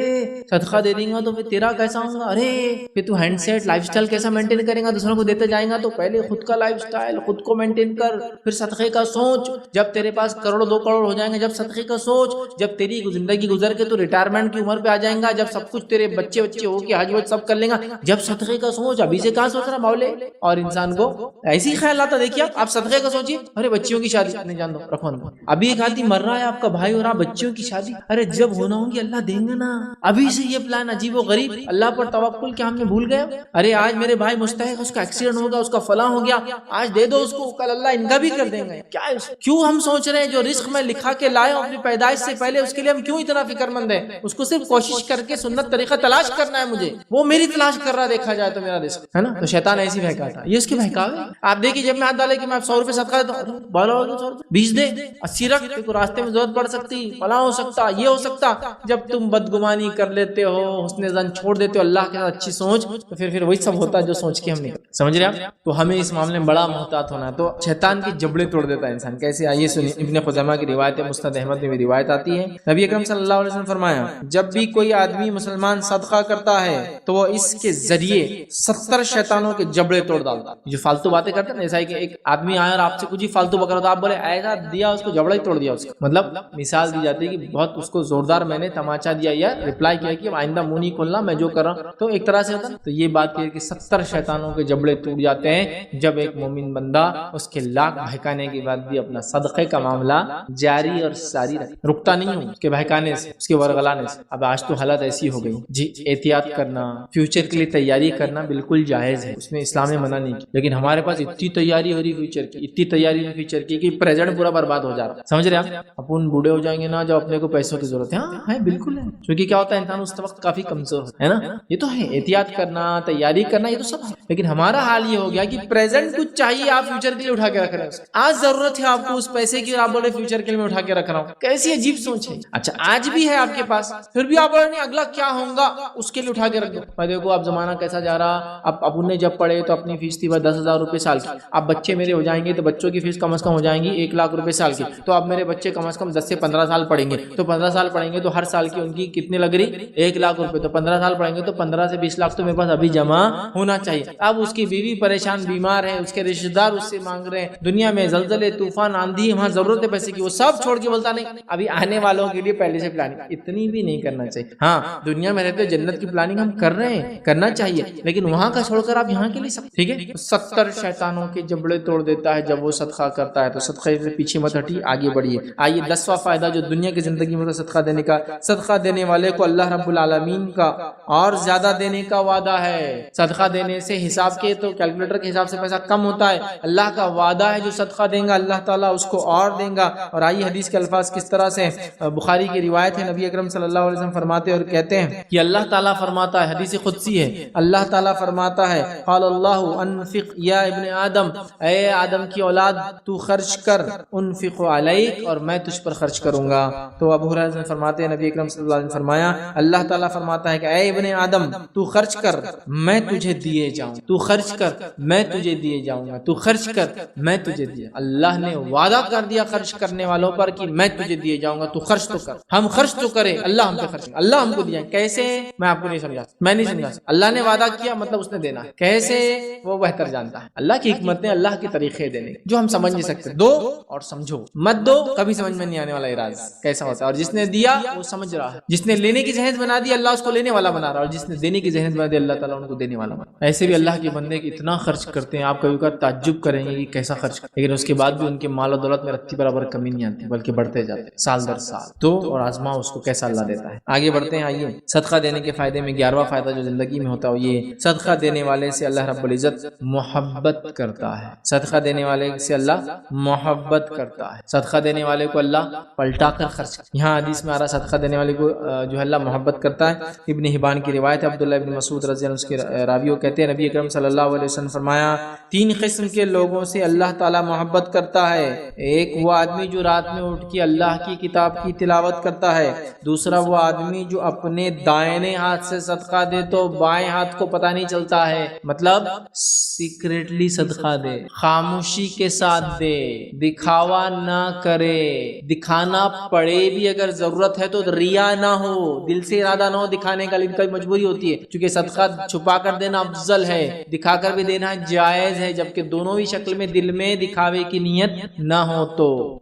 صدقہ دے دیں گا تو پھر تیرا کیسا ہوں گا، ارے پھر تو ہینڈ سیٹ لائف سٹائل کیسا مینٹین کریں گا، دوسروں کو دیتے جائیں گا، تو پہلے خود کا لائف سٹائل خود کو مینٹین کر، پھر صدقے کا سوچ، جب تیرے پاس کروڑ 2 کروڑ ہو جائیں گے جب صدقے کا سوچ، جب تیری زندگی گزر کے تو ریٹائرمنٹ کی عمر پہ آ جائیں گا، جب سب کچھ تیرے بچے ہو کے حج وج سب کر لیں گا، جب صدقے کا سوچ، ابھی سے کہاں سوچ رہا مولے، اور انسان کو ایسی ہی خیال آتا، دیکھیے آپ صدقے کا سوچیے، ارے بچیوں کی شادی نہیں جان دو رکھو نا، ابھی ایک آدمی مر رہا ہے آپ کا بھائی اور آپ بچیوں کی شادی، ارے جب ہونا ہوگی اللہ دیں گے نا، ابھی سے یہ پلان عجیب و غریب، اللہ پر توکل کیا ہم نے بھول گئے، ارے آج میرے بھائی مستحق اس کا ایکسیڈنٹ ہوگا اس کا فلاں ہو گیا، آج دے دو اس کو، کل اللہ ان کا بھی کر دیں گے، کیا کیوں ہم سوچ رہے ہیں جو رزق میں لکھا کے لائے اپنی پیدائش سے پہلے اس کے لیے ہم کیوں اتنا فکر مند ہیں، اس کو صرف کوشش کر کے سنت طریقہ تلاش کرنا ہے مجھے، وہ میری تلاش کر رہا دیکھا جائے تو میرا رزق ہے نا، تو شیطان ایسی بہکاتا ہے، یہ اس کے بہکاوے، آپ دیکھیے جب میں ہاتھ ڈالے کہ میں 100 روپے صدقہ دیتا ہوں، بالا ہو گیا 100 روپے 20 دے 80 رکھ، تو راستے میں ضرورت پڑ سکتی، فلاں ہو سکتا، یہ ہو سکتا، جب تم بدگمانی کر لیتے ہو حسن ظن چھوڑ دیتے ہو اللہ کے ساتھ اچھی سوچ، تو پھر وہی سب ہوتا ہے جو سوچ کے ہم نہیں سمجھ رہے آپ، تو ہمیں اس معاملے میں بڑا محتاط ہونا ہے، تو شیطان کی جبڑے توڑ دیتا ہے انسان، کیسے آئیے سنیے، ابن خزیمہ کی روایت ہے، مسند احمد میں بھی روایت آتی ہے، نبی اکرم صلی اللہ علیہ وسلم فرمایا جب بھی کوئی آدمی مسلمان صدقہ کرتا ہے تو وہ اس کے ذریعے 70 شیطانوں کے جبڑے توڑ ڈالتا ہے، جو فالتو باتیں کرتے ہیں ایسا ہے کہ ایک آدمی آیا اور آپ سے کچھ ہی فالتو بکرا تو آپ بولے ایسا دیا اس کو جبڑا ہی توڑ دیا اس کا، مطلب مثال دی جاتی ہے کہ بہت اس کو زوردار میں نے تماچا دیا یا ریپلائی کیا کہ آئندہ منہ نہیں کھولنا میں جو کر رہا ہوں، تو ایک طرح سے ہوتا ہے، تو یہ بات ہے کہ 70 شیطانوں کے جبڑے ٹوٹ جاتے ہیں جب ایک مومن بندہ اس کے لاکھ بہکانے کے بعد بھی اپنا صدقے کا معاملہ جاری اور ساری رکتا نہیں ہوں اس کے بہکانے سے، اس کے ورغلانے سے۔ اب آج تو حالت ایسی ہو گئی جی، احتیاط کرنا فیوچر کے لیے تیاری کرنا بالکل جائز ہے، اس میں اسلام نے منع نہیں کی، لیکن ہمارے پاس اتنی تیاری ہو رہی فیوچر کی، اتنی تیاری فیوچر کی کہ پریزنٹ پورا برباد ہو جا رہا ہے، سمجھ رہے آپ، اپن بوڑھے ہو جائیں گے نا جب اپنے کو پیسوں کی ضرورت ہے، ہاں ہے بالکل ہے، کیونکہ کیا ہوتا ہے انسان اس وقت کافی کمزور ہوتا ہے نا، یہ تو ہے احتیاط کرنا تیاری کرنا یہ تو سب ہے، لیکن ہمارا حال یہ ہو گیا کہ پریزنٹ کچھ چاہیے آپ فیوچر کے لیے اٹھا کے رکھ رہے ہیں، آج ضرورت ہے آپ کو اس پیسے کی اور آپ بولے فیوچر کے لیے میں اٹھا کے رکھ رہا ہوں، کیسی عجیب سوچ ہے، اچھا آج بھی ہے آپ کے پاس پھر بھی آپ بولے نہیں اگلا کیا ہوگا اس کے لیے اٹھا کے رکھ دو، میں دیکھو اب زمانہ کیسا جا رہا، اب اپن نے جب پڑھے تو اپنی فیس تھی 10,000 روپے سال کی، اب بچے میرے ہو جائیں گے تو بچوں کی فیس کم از کم ہو جائیں گی 1 لاکھ روپے سال کی، تو اب میرے بچے کم از کم 10 سے 15 سال پڑھیں گے، تو 15 سال پڑھیں گے تو ہر سال کی ان کی کتنے لگ رہی 1 لاکھ روپے، تو 15 سال پڑھیں گے تو 15 سے 20 لاکھ تو میرے پاس ابھی جمع ہونا چاہیے، اب اس کی بیوی پریشان بیمار ہے، اس کے رشتہ دار اس سے مانگ رہے ہیں، دنیا میں زلزلے طوفان آندھی وہاں ضرورت ہے پیسے کی، وہ سب چھوڑ کے بولتا نہیں ابھی آنے والوں کے لیے پہلے سے پلاننگ، اتنی بھی نہیں کرنا چاہیے، ہاں دنیا میں رہتے جنت کی پلاننگ ہم کر رہے ہیں کرنا چاہیے، لیکن وہاں کا چھوڑ کر آپ یہاں کے لیے سب ٹھیک ہے، 70 شیطانوں کے جبڑے توڑ دیتا ہے جب وہ صدقہ کرتا ہے، تو صدقے سے پیچھے مت ہٹیے آگے بڑھیے۔ آئیے 10واں فائدہ جو دنیا کی زندگی میں صدقہ دینے کا، صدقہ دینے والے کو اللہ رب العالمین کا اور زیادہ دینے کا وعدہ ہے، صدقہ دینے سے حساب کے تو کیلکولیٹر کے حساب سے پیسہ کم ہوتا ہے، اللہ کا وعدہ ہے جو صدقہ دیں گا اللہ تعالیٰ اس کو اور دیں گا۔ اور آئیے حدیث کے الفاظ کس طرح سے، بخاری کی روایت ہے، نبی اکرم صلی اللہ علیہ وسلم فرماتے اور کہتے ہیں کہ اللہ تعالیٰ فرماتا ہے، حدیث قدسی ہے، اللہ تعالیٰ فرماتا ہے قال اللہ انفق یا ابن آدم، اے آدم کی اولاد تو خرچ کر، انفق علیک اور میں تجھ پر خرچ کروں گا۔ تو ابو ہریرہ فرماتے ہیں نبی اکرم صلی اللہ علیہ وسلم فرمایا اللہ تعالیٰ فرماتا ہے کہ اے ابن آدم تو خرچ کر میں تجھے دیے جاؤں، تو خرچ کر میں تجھے دیے جاؤں گا، تو خرچ کر میں تجھے دیا، اللہ نے وعدہ کر دیا خرچ کرنے والوں پر کہ میں تجھے دیے جاؤں گا، تو خرچ تو کر، ہم خرچ تو کریں، اللہ ہم پہ خرچ، اللہ ہم کو دیا کیسے میں آپ کو نہیں سمجھا، میں نہیں سمجھا، اللہ نے وعدہ کیا مطلب اس نے دینا ہے، کیسے وہ بہتر جانتا ہے، اللہ کی حکمتیں اللہ کے طریقے دینے جو ہم سمجھ نہیں سکتے، دو اور سمجھو، مت دو کبھی سمجھ میں نہیں آنے والا راز کیسا ہوتا ہے، اور جس نے دیا وہ سمجھ رہا ہے، جس نے لینے کی ذہن بنا دی اللہ اس کو لینے والا بنا رہا ہے، اور جس نے دینے کی ذہن بنا دی اللہ تعالیٰ ان کو دینے والا بنا رہا ہے۔ ایسے بھی اللہ کے بندے اتنا خرچ کرتے ہیں آپ کبھی کبھی تعجب کریں گے کہ کیسا خرچ کرتے، لیکن اس کے بعد بھی ان کے مال و دولت میں رتی برابر کمی نہیں آتی بلکہ بڑھتے جاتے سال در سال، تو اور آزما اس کو کیسا اللہ دیتا ہے۔ آگے بڑھتے ہیں، آئیے آئیے صدقہ دینے کے فائدے میں 11واں فائدہ جو زندگی میں ہوتا ہے یہ صدقہ دینے والے سے اللہ رب العزت محبت کرتا ہے. صدقہ دینے والے سے اللہ محبت کرتا ہے. صدقہ دینے والے کو اللہ پلٹا کر خرچ کرتا ہے. یہاں حدیث میں آ رہا صدقہ دینے والے کو جو ہے اللہ محبت کرتا ہے. ابن حبان کی روایت ہے, عبداللہ ابن مسعود رضی اللہ عنہ کے راویوں کہتے ہیں نبی اکرم صلی اللہ علیہ وسلم فرمایا 3 قسم کے لوگوں سے اللہ تعالی محبت کرتا ہے. ایک وہ آدمی جو رات میں اٹھ کے اللہ کی کتاب کی تلاوت کرتا ہے. دوسرا وہ آدمی جو اپنے دائیں ہاتھ سے صدقہ دے تو بائیں ہاتھ کو پتہ نہیں چلتا ہے, مطلب سیکریٹلی صدقہ دے, خاموشی کے ساتھ دے, دکھاوا نہ کرے, دکھانا پڑے بھی اگر ضرورت ہے تو ریا نہ ہو, دل سے ارادہ نہ ہو دکھانے کا, لیکن کبھی مجبوری ہوتی ہے چونکہ صدقہ چھپا کر دینا افضل ہے, دکھا کر بھی دینا جائز ہے, جبکہ دونوں ہی شکل میں دل میں دکھاوے کی نیت نہ ہو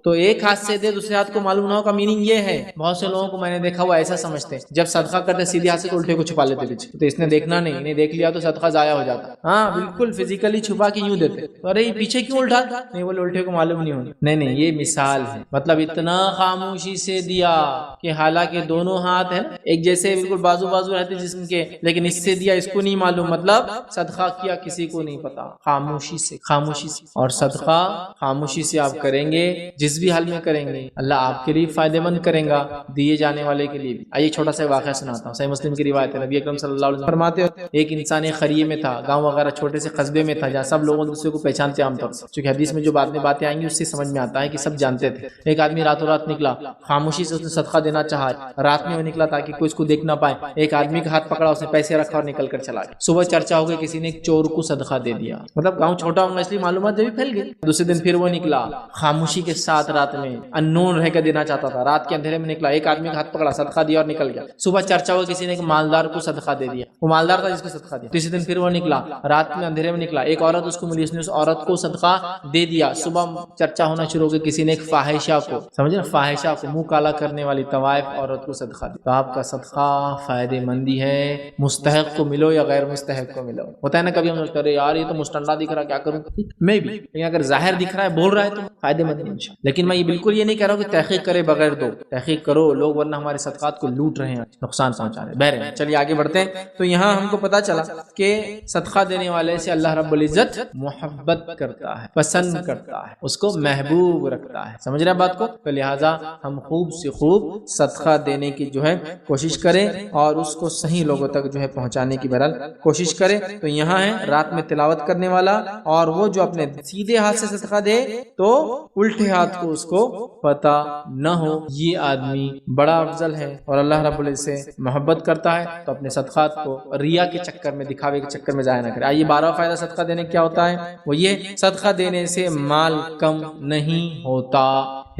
تو ایک ہاتھ سے دے دوسرے ہاتھ کو معلوم نہ ہو کا میننگ یہ ہے. بہت سے لوگوں کو میں نے دیکھا وہ ایسا سمجھتے ہیں جب صدقہ کرتے سیدھے ہاتھ سے تو الٹے کو چھپا لیتے پیچھے, تو اس نے دیکھنا نہیں, انہیں دیکھ لیا تو صدقہ ضائع ہو جاتا. ہاں بالکل فزیکلی چھپا کے یوں دیتے, ارے پیچھے کیوں الٹا, نہیں بولے الٹے کو معلوم نہیں ہونا. نہیں یہ مثال ہے, مطلب اتنا خاموشی سے دیا کہ حالانکہ دونوں ہاتھ ہیں ایک جیسے بالکل بازو بازو رہتے جسم کے, لیکن اس سے دیا اس کو نہیں معلوم, مطلب صدقہ کیا کسی کو نہیں پتا, خاموشی سے. اور صدقہ خاموشی سے آپ کریں گے, جس بھی حال میں کریں گے اللہ آپ کے لیے فائدہ مند کرے گا, دیے جانے والے کے لیے بھی. آئیے چھوٹا سا واقعہ سناتا ہوں, صحیح مسلم کی روایت ہے. نبی اکرم صلی اللہ علیہ وسلم فرماتے ہیں ایک انسان ایک قریے میں تھا, گاؤں وغیرہ چھوٹے سے قصبے میں تھا جہاں سب لوگ دوسرے کو پہچانتے عام طور سے, چونکہ حدیث میں جو باتیں آئیں گی اس سے سمجھ میں آتا ہے کہ سب جانتے تھے. ایک آدمی راتوں رات نکلا, خاموشی سے اس نے صدقہ دینا چاہا, رات میں وہ نکلا تاکہ کوئی اس کو دیکھ نہ پائے. ایک آدمی کا ہاتھ پکڑا, اس نے پیسے رکھا اور نکل کر چلا گیا. صبح چرچا ہو گئی کسی نے ایک چور کو صدقہ دے دیا, مطلب گاؤں چھوٹا ہوگا اس لیے معلومات جب پھیل گئی. دوسرے دن پھر وہ نکلا خاموشی کے ساتھ, رات میں اننون رہ کر دینا چاہتا تھا, رات کے اندھیرے میں نکلا, ایک آدمی کا ہاتھ پکڑا, صدقہ دیا اور نکل گیا. صبح چرچا ہو کسی نے ایک مالدار کو صدقہ دے دیا, وہ مالدار تھا جس کو صدقہ دیا. تیسرے دن پھر وہ نکلا, رات میں اندھیرے میں نکلا, ایک عورت اس کو ملی, اس نے اس عورت کو صدقہ دے دیا. صبح چرچا ہونا شروع ہو گئی کسی نے ایک فاحشہ کو, سمجھے نا, فاحشہ کو, منہ کالا کرنے والی طوائف عورت کو صدقہ دیا. تو آپ کا صدقہ فائدے مندی ہے, مستحق کو ملو یا غیر مستحق کو ملو. ہوتا ہے نا کبھی ہم سوچتے ہیں یار یہ تو مستنڈا دکھ رہا, کیا کروں, میں بھی, لیکن اگر ظاہر دکھ رہا ہے بول رہا ہے تو فائدے مند ہے. لیکن میں یہ بالکل یہ نہیں کہہ رہا ہوں کہ تحقیق کرے بغیر دو, تحقیق کرو, لوگ ورنہ ہمارے صدقات کو لوٹ رہے ہیں, نقصان پہنچا رہے ہیں. بہرحال چلیے آگے بڑھتے ہیں. تو یہاں ہم کو پتا چلا کہ صدقہ دینے والے سے اللہ رب العزت محبت کرتا ہے, پسند کرتا ہے, اس کو محبوب رکھتا ہے. سمجھ رہے بات کو؟ تو لہٰذا ہم خوب سے خوب صدقہ دینے کی جو ہے کوشش کریں اور اس کو صحیح لوگوں تک جو ہے پہنچانے کی بہرحال کوشش کریں. تو یہاں ہے رات میں تلاوت کرنے والا, اور وہ جو اپنے سیدھے ہاتھ سے صدقہ دے تو الٹے ہاتھ کو اس کو پتہ نہ ہو, یہ آدمی بڑا افضل ہے اور اللہ رب العزت سے محبت کرتا ہے. تو اپنے صدقات کو ریا کے چکر میں, دکھاوے کے چکر میں ضائع نہ کرے. آئیے 12واں فائدہ صدقہ دینے کیا ہوتا ہے, وہ یہ صدقہ دینے سے مال کم نہیں ہوتا,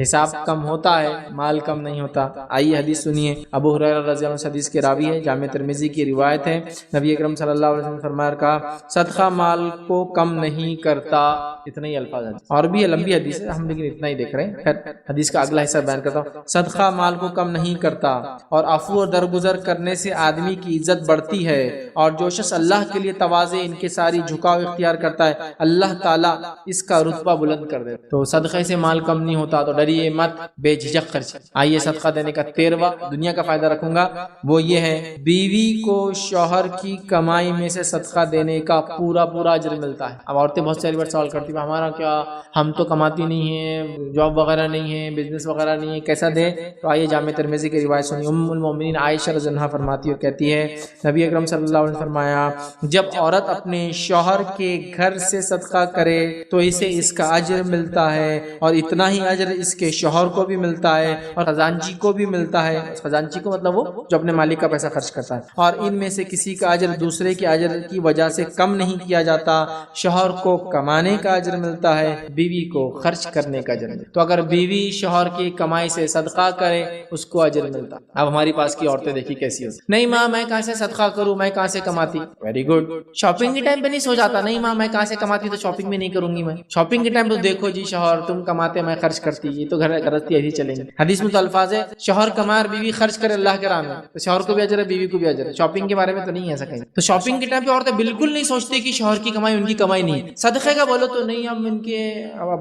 حساب کم ہوتا ہے, مال کم نہیں ہوتا. آئیے حدیث سنیے, ابو ہریرہ رضی اللہ عنہ حدیث کے راوی ہے, جامع ترمذی کی روایت ہے. نبی اکرم صلی اللہ علیہ وسلم فرمایا کہا صدقہ مال کو کم نہیں کرتا. اتنے ہی الفاظ ہیں, اور بھی لمبی حدیث ہے, ہم لیکن اتنا ہی دیکھ رہے ہیں. خیر حدیث کا اگلا حصہ بیان کرتا ہوں. صدقہ مال کو کم نہیں کرتا, اور عفو اور درگزر کرنے سے آدمی کی عزت بڑھتی ہے, اور جو شخص اللہ کے لیے تواضع انکساری جھکاؤ اختیار کرتا ہے اللہ تعالیٰ اس کا رتبہ بلند کر دیتا. تو صدقے سے مال کم نہیں ہوتا, تو ڈریے مت, بے جھجک خرچ. آئیے صدقہ دینے کا 13واں دنیا کا فائدہ رکھوں گا, وہ یہ ہے بیوی کو شوہر کی کمائی میں سے صدقہ دینے کا پورا اجر ملتا ہے. اب عورتیں بہت ساری بار سوال کرتی ہیں ہمارا کیا, ہم تو کماتی نہیں ہیں, جاب وغیرہ نہیں ہے, بزنس وغیرہ نہیں ہے, کیسا دے؟ تو آئیے جامع ترمذی کی روایت سنی. ام المومنین عائشہ رضی اللہ عنہا فرماتی ہے, کہتی ہے نبی اکرم صلی اللہ علیہ وسلم فرمایا جب عورت اپنے شوہر کے گھر سے صدقہ کرے تو اسے اس کا اجر ملتا ہے, اور اتنا ہی اجر اس کے شوہر کو بھی ملتا ہے اور خزانچی کو بھی ملتا ہے. خزانچی کو مطلب وہ جو اپنے مالک کا پیسہ خرچ کرتا ہے. اور ان میں سے کسی کا اجر دوسرے کے اجر کی وجہ سے کم نہیں کیا جاتا. شوہر کو کمانے کا اجر ملتا ہے, بیوی کو خرچ کرنے کا اجر ملتا ہے. تو اگر بیوی شوہر کی کمائی سے صدقہ کرے اس کو اجر ملتا. اب ہماری پاس کی عورتیں دیکھی کیسی ہوتی, نہیں ماں میں کہاں سے صدقہ کروں, میں کہاں سے کماتی. Very good. شاپنگ کے ٹائم پہ نہیں سو جاتا, نہیں ماں میں کہاں سے کماتی تو شاپنگ میں نہیں کروں گی. میں شاپنگ کے ٹائم تو دیکھو جی شوہر تم کماتے میں خرچ کرتی, یہ تو گھرستی ایسی چلیں گی. حدیث میں تو الفاظ ہے شوہر کمائے اور بیوی خرچ کرے اللہ کے راہ میں, تو شوہر کو بھی اجر ہے بیوی کو بھی اجر ہے. شاپنگ کے بارے میں تو نہیں ہے ایسا کہیں. تو شاپنگ کے ٹائم پہ عورتیں بالکل نہیں سوچتی کہ شوہر کی کمائی ان کی کمائی نہیں ہے. صدقے کا بولو تو نہیں, ہم ان کے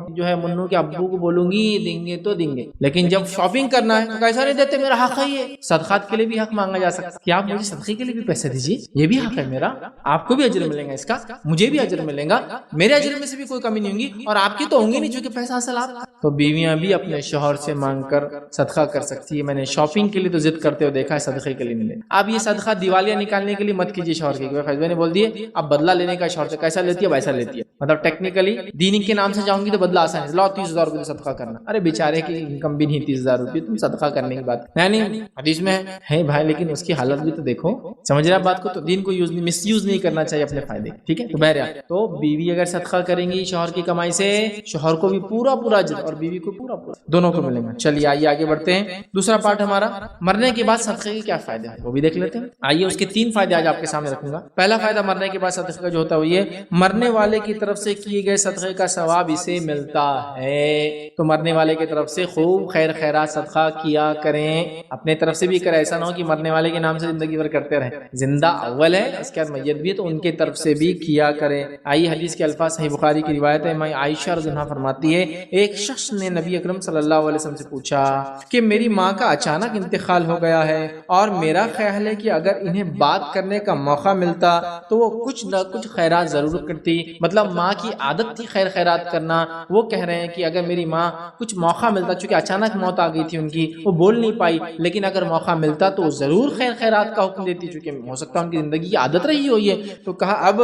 جو ہے منو کے ابو کو بولوں گی دیں گے تو دیں گے, لیکن جب شاپنگ کرنا ہے تو کیسا نہیں دیتے, میرا حق ہے یہ. صدقات کے لیے بھی حق مانگا جا سکتا ہے کہ آپ مجھے صدقے کے لیے بھی پیسے دیجیے, یہ بھی حق ہے میرا, آپ کو بھی اجر ملے گا اس کا, مجھے بھی اجر ملے گا, میرے اجر میں سے بھی کوئی کمی نہیں ہوگی اور آپ کی تو ہوں گی نہیں چونکہ پیسہ اصل آپ. تو بیویاں بھی اپنے شوہر سے مانگ کر صدقہ کر سکتی ہے. میں نے شاپنگ کے لیے تو ضد کرتے ہوئے دیکھا ہے, صدقے کے لیے نہیں. اب یہ صدقہ دیوالیاں نکالنے کے لیے مت کیجیے شوہر کے, فیض نے بول دیے اب بدلہ لینے کا شوہر سے کیسا لیتی ہے ویسا لیتی ہے. مطلب ٹیکنیکلی دین کے نام سے جاؤں گی تو بدلہ آسان ہے, لاؤ 30,000 روپے صدقہ کرنا. ارے بیچارے کی انکم بھی نہیں 30,000 روپے, تم صدقہ کرنے کی بات نہیں. حدیث میں ہے بھائی, لیکن اس کی حالت بھی تو دیکھو, سمجھ رہے بات کو. تو دین کو مس یوز نہیں کرنا چاہیے اپنے فائدے, ٹھیک ہے. تو بہرحال تو بیوی اگر صدقہ کریں گی شوہر کی کمائی سے, شوہر کو بھی پورا اجر اور بیوی کو پورا دونوں کو ملے گا. چلیے آئیے آگے بڑھتے ہیں. دوسرا پارٹ ہمارا مرنے کے بعد صدقے کے کیا فائدے ہیں وہ بھی دیکھ لیتے ہیں. آئیے اس کے 3 فائدے آج آپ کے سامنے رکھوں گا. پہلا فائدہ مرنے کے بعد صدقے کا جو ہوتا ہے وہ یہ, مرنے والے کی طرف سے کیے گئے صدقے کا ثواب اسے ملتا ہے. تو مرنے والے کی طرف سے خوب خیر خیرات صدقہ کیا کریں, اپنے طرف سے بھی کریں. ایسا نہ ہو کہ مرنے والے کے نام سے زندگی بھر کرتے رہیں. زندہ اول ہے, اس کے بعد میت بھی ہے, تو ان کے طرف سے بھی کیا کریں. آئیے حدیث کے الفاظ صحیح بخاری کی روایت ہے. میں عائشہ رضی اللہ عنہا فرماتی ہے ایک شخص نے نبی اکرم صلی اللہ علیہ وسلم سے پوچھا کہ میری ماں کا اچانک انتقال ہو گیا ہے اور میرا خیال ہے کہ اگر انہیں بات کرنے کا موقع ملتا تو وہ کچھ نہ کچھ خیرات ضرور کرتی. مطلب ماں کی عادت تھی خیر خیرات کرنا. وہ کہہ رہے ہیں کہ اگر میری ماں کچھ موقع ملتا, چونکہ اچانک موت آ گئی تھی ان کی, وہ بول نہیں پائی, لیکن اگر موقع ملتا تو ضرور خیر خیرات کا حکم دیتی, چونکہ ہو سکتا ہے ان کی زندگی کی عادت رہی ہوئی ہے. تو کہا اب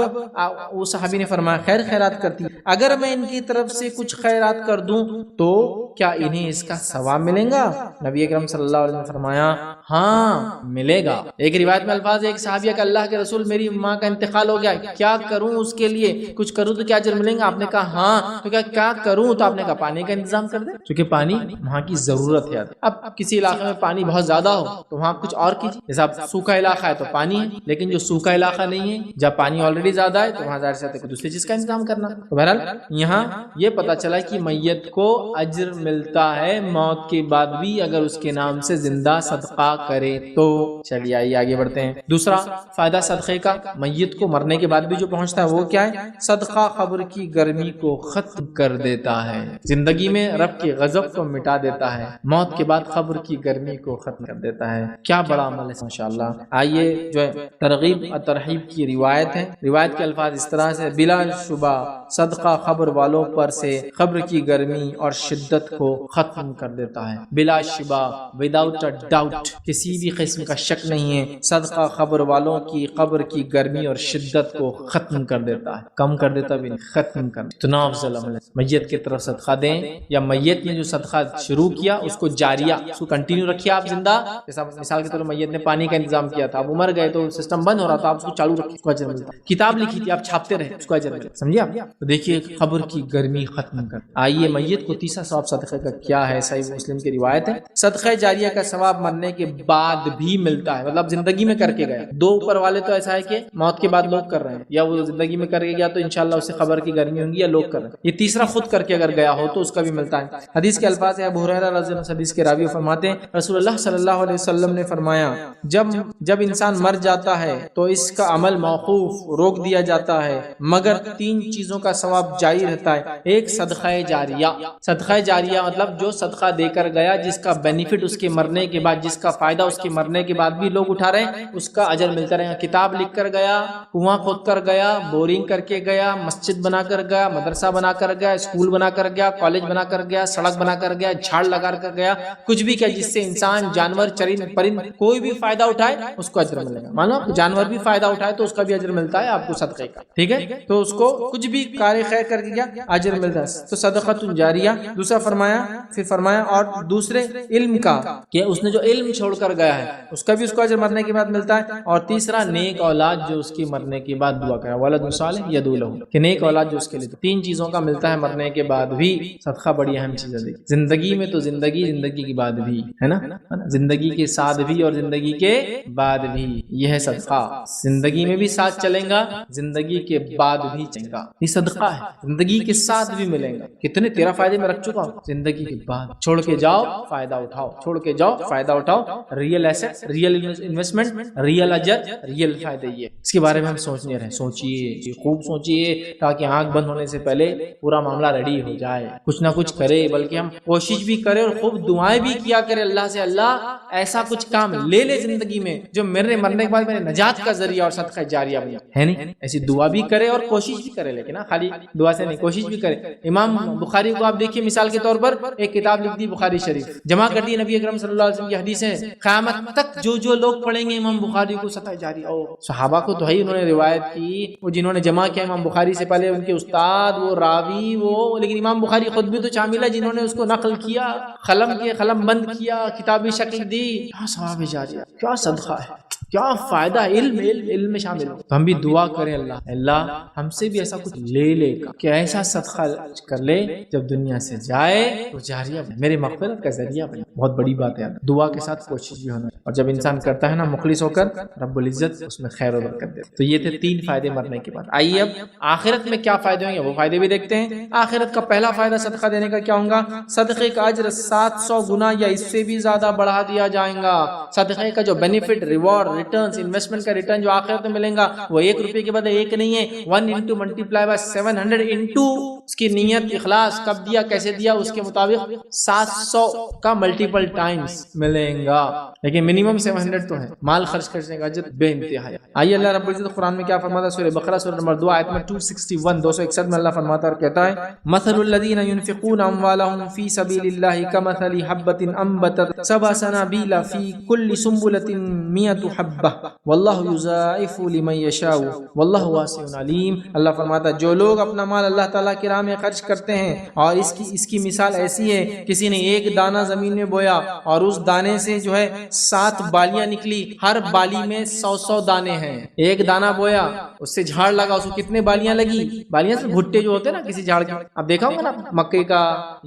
وہ صحابی نے فرمایا خیر خیرات کرتی, اگر میں ان کی طرف سے کچھ خیرات کر دوں تو کیا انہیں اس کا ثواب ملے گا؟ نبی اکرم صلی اللہ علیہ وسلم نے فرمایا ہاں ملے گا. ایک روایت میں الفاظ ایک صحابیہ کہ اللہ کے رسول میری ماں کا انتقال ہو گیا, کیا کروں اس کے لیے, کچھ کروں تو کیا اجر ملیں گا؟ آپ نے کہا ہاں. تو کیا کروں؟ تو آپ نے کہا پانی کا انتظام کر دیں, کیونکہ پانی وہاں کی ضرورت ہے. اب کسی علاقے میں پانی بہت زیادہ ہو تو وہاں کچھ اور کیجیے. جیسا سوکھا علاقہ ہے تو پانی ہے, لیکن جو سوکھا علاقہ نہیں ہے, جب پانی آلریڈی زیادہ ہے تو وہاں ظاہر سے دوسری چیز کا انتظام کرنا. تو بہرحال یہاں یہ پتا چلا کہ میت کو اجر ملتا ہے موت کے بعد بھی اگر اس کے نام سے زندہ صدقہ کرے تو. چلیے آئیے آگے بڑھتے ہیں. دوسرا فائدہ صدقے کا, میت کو مرنے کے بعد بھی جو پہنچتا ہے وہ کیا ہے؟ صدقہ قبر کی گرمی کو ختم کر دیتا ہے. زندگی میں رب کے غضب کو مٹا دیتا ہے, موت کے بعد قبر کی گرمی کو ختم کر دیتا ہے. کیا بڑا عمل ہے ماشاءاللہ. آئیے جو ہے ترغیب اور ترہیب کی روایت ہے. روایت کے الفاظ اس طرح سے, بلا شبہ صدقہ قبر والوں پر سے قبر کی گرمی اور شدت کو ختم کر دیتا ہے. بلا شبہ, وداؤٹ اے ڈاؤٹ, کسی بھی قسم کا شک نہیں ہے, صدقہ قبر والوں کی قبر کی گرمی اور شدت کو ختم کر دیتا ہے. کم کر دیتا بھی نہیں, ختم کر. اتنا افضل عمل ہے. میت کی طرف صدقہ دیں, یا میت نے جو صدقہ شروع کیا اس کو جاریہ, اس کو کنٹینیو رکھیے آپ زندہ. جیسا مثال کے طور پر میت نے پانی کا انتظام کیا تھا, اب عمر گئے تو سسٹم بند ہو رہا تھا, آپ اس کو چالو رکھیے, اس کو اجر ملتا. کتاب لکھی تھی آپ چھاپتے رہے, اس کو اجر ملتا. سمجھے آپ؟ تو دیکھیے قبر کی گرمی ختم کر. آئیے میت کو تیسرا ثواب صدقے کا کیا ہے. صحیح مسلم کی روایت ہے, صدقہ جاریہ کا ثواب مرنے کے بعد بھی ملتا ہے. مطلب زندگی میں کر کے گیا. دو اوپر والے تو ایسا ہے کہ موت کے بعد لوگ کر رہے ہیں, یا وہ زندگی میں کر کے گیا تو انشاءاللہ اسے قبر کی گرمی ہوں گی, یا لوگ کر رہے ہیں. یہ تیسرا خود کر کے اگر گیا ہو تو اس کا بھی ملتا ہے. حدیث کے الفاظ ہے, ابو ہریرہ رضی اللہ عنہ حدیث کے راوی فرماتے ہیں رسول اللہ صلی اللہ علیہ وسلم نے فرمایا جب انسان مر جاتا ہے تو اس کا عمل موقوف, روک دیا جاتا ہے, مگر 3 چیزوں کا ثواب جاری رہتا ہے. ایک صدقہ جاریہ. صدقہ جاریہ مطلب جو صدقہ دے کر گیا, جس کا بینیفٹ اس کے مرنے کے بعد, جس کا فائدہ اس کے مرنے کے بعد بھی لوگ اٹھا رہے ہیں, اس کا اجر ملتا رہے. کتاب لکھ کر گیا, کنواں کھود کر گیا, بورنگ کر کے گیا, مسجد بنا کر گیا, مدرسہ بنا کر گیا, اسکول بنا کر گیا, کالج بنا کر گیا, سڑک بنا کر گیا, جھاڑ لگا کر گیا, کچھ بھی کیا جس سے انسان, جانور, چرند پرند کوئی بھی فائدہ اٹھائے اس کو اجر ملے گا. مانو جانور بھی فائدہ اٹھائے تو اس کا بھی اجر ملتا ہے آپ کو صدقے کا, ٹھیک ہے. تو اس کو کچھ بھی کار خیر کر کے کیا اجر ملتا ہے. تو صدقۃ جاریہ. دوسرا فرمایا اور دوسرے علم کا, کہ اس نے جو علم چھوڑ کر گیا ہے اس کا بھی اس کو اجر مرنے کے بعد ملتا ہے. اور تیسرا نیک اولاد جو اس کی مرنے کے بعد دعا کرے, ولد صالح یدعو لہ, کہ نیک اولاد جو اس کے لیے. 3 چیزوں کا ملتا ہے مرنے کے بعد بھی. صدقہ بڑی اہم چیز ہے. زندگی میں تو زندگی کے بعد بھی ہے نا, زندگی کے ساتھ بھی اور زندگی کے بعد بھی, یہ ہے صدقہ. زندگی میں بھی ساتھ چلیں گا, زندگی کے بعد بھی چلیں گا. یہ صدقہ ہے, زندگی کے ساتھ بھی ملیں گا. کتنے 13 فائدے میں رکھ چکا ہوں. زندگی کے بعد چھوڑ کے جاؤ فائدہ اٹھاؤ، چھوڑ کے جاؤ فائدہ اٹھاؤ، real estate, real investment, real اجر، ریئل فائدے، یہ اس کے بارے میں ہم سوچنے رہے، سوچیے خوب سوچیے تاکہ آنکھ بند ہونے سے پہلے پورا معاملہ ریڈی ہو جائے، کچھ نہ کچھ کرے، بلکہ ہم کوشش بھی کریں اور خوب دعائیں بھی کیا کرے اللہ سے، اللہ ایسا کچھ کام لے لے زندگی میں جو میرے مرنے کے بعد میرے نجات کا ذریعہ اور صدقہ جاریہ بنے، ہے نہیں؟ ایسی دعا بھی کرے اور کوشش بھی کرے، لیکن خالی دعا سے نہیں، کوشش بھی کرے۔ امام بخاری کو آپ دیکھیے مثال کے طور پر، ایک کتاب لکھ دی بخاری شریف، جمع کر دی نبی اکرم صلی اللہ علیہ وسلم کی حدیثیں، قیامت تک جو لوگ پڑھیں گے امام بخاری کو صدقہ جاریہ، صحابہ کو تو ہے انہوں نے روایت کی، وہ جنہوں نے جمع کیا امام بخاری سے پہلے ان کے استاد، وہ راوی، وہ، لیکن امام بخاری خود بھی تو شامل ہے جنہوں نے اس کو نقل کیا، قلم بند کیا، کتابی شکل دی، کیا ثواب جاریہ، کیا صدقہ ہے، کیا فائدہ، علم میں شامل ہو۔ تو ہم بھی دعا کریں اللہ ہم سے بھی ایسا کچھ لے لے کہ ایسا صدقہ کر لے جب دنیا سے جائے تو جاریہ بنے، میرے مغفرت کا ذریعہ بنے۔ بہت بڑی بات ہے، دعا کے ساتھ کوشش بھی ہونا، اور جب انسان کرتا ہے نا مخلص ہو کر، رب العزت اس میں خیر و برکت دیتا ہے۔ تو یہ تھے 3 فائدے مرنے کے بعد۔ آئیے اب آخرت میں کیا فائدے ہوں گے وہ فائدے بھی دیکھتے ہیں۔ آخرت کا پہلا فائدہ صدقہ دینے کا کیا ہوگا؟ صدقے کا اجر 700 گنا یا اس سے بھی زیادہ بڑھا دیا جائے گا۔ صدقے کا جو بینیفٹ، ریوارڈ، ریٹرنز، انویسٹمنٹ کا ریٹرن جو آخرت میں ملیں گا وہ 1 روپے کے بدلے 1 نہیں ہے، 1 into multiply by 700 into اس کی نیت، اخلاص، کب دیا، کیسے دیا، اس کے مطابق 700 کا ملٹیپل ٹائمز ملیں گا، لیکن منیمم 700 تو ہے۔ مال خرچ کرنے کا اجر بے انتہا ہے۔ آئیے اللہ رب العزت قرآن میں کیا فرماتا ہے؟ سورہ بقرہ سورہ نمبر 2 آیت میں 261 میں اللہ فرماتا ہے اور کہتا ہے، مثل الذین ينفقون اموالهم فی سبیل اللہ کمثل حبۃ انبتت 7 سنابل فی کل سنبلۃ 100 حبۃ واللہ یضاعف لمن یشاء واللہ واسع علیم۔ اللہ فرماتا ہے جو لوگ اپنا مال اللہ تعالیٰ کی راہ میں خرچ کرتے ہیں اور اس کی مثال ایسی ہے، کسی نے 1 دانہ زمین میں بویا اور اس دانے سے جو ہے 7 بالیاں نکلی، ہر بالی میں 100 دانے ہیں۔ 1 دانہ بویا، اس سے جھاڑ لگا، اس کو کتنے بالیاں لگی؟ بالیاں سے بھٹے جو ہوتے ہیں نا کسی جھاڑ کے، اب دیکھا ہوگا نا مکے کا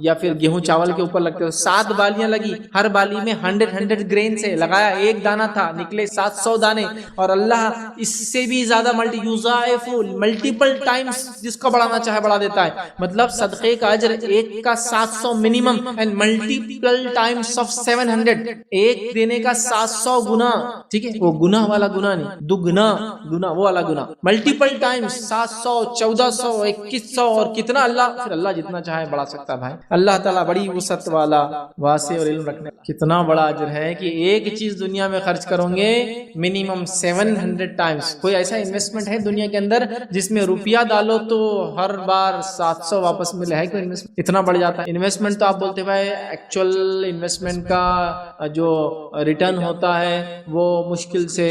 یا پھر گیہوں چاول کے اوپر لگتے ہو، 7 بالیاں لگی، ہر بالی میں 100 گرین سے لگایا، 1 دانہ تھا، نکلے 700 دانے، اور اللہ اس سے بھی زیادہ ملٹیپل ٹائمز جس کو بڑھانا چاہے بڑھا دیتا ہے۔ مطلب صدقے کا اجر 1 کا 700 minimum and multiple Times of 700، 1 دینے کا 700 گنا، ٹھیک ہے، وہ گناہ والا گناہ نہیں، دگنا گناہ، وہ والا گناہ، ملٹیپل ٹائمز 700، 1400، 2100، اور کتنا اللہ، پھر اللہ جتنا چاہے بڑھا سکتا ہے۔ بھائی اللہ تعالیٰ بڑی وسعت والا، واسع اور علم رکھنے، کتنا بڑا اجر ہے کہ ایک چیز دنیا میں خرچ کرو گے منیمم 700 ٹائمز۔ کوئی ایسا انویسٹمنٹ ہے دنیا کے اندر جس میں روپیہ ڈالو تو ہر بار 700 واپس ملے؟ ہے کوئی انویسٹمنٹ اتنا بڑھ جاتا ہے؟ انویسٹمنٹ تو آپ بولتے بھائی ایکچوئل انویسٹمنٹ کا جو ریٹرن ہوتا ہے وہ مشکل سے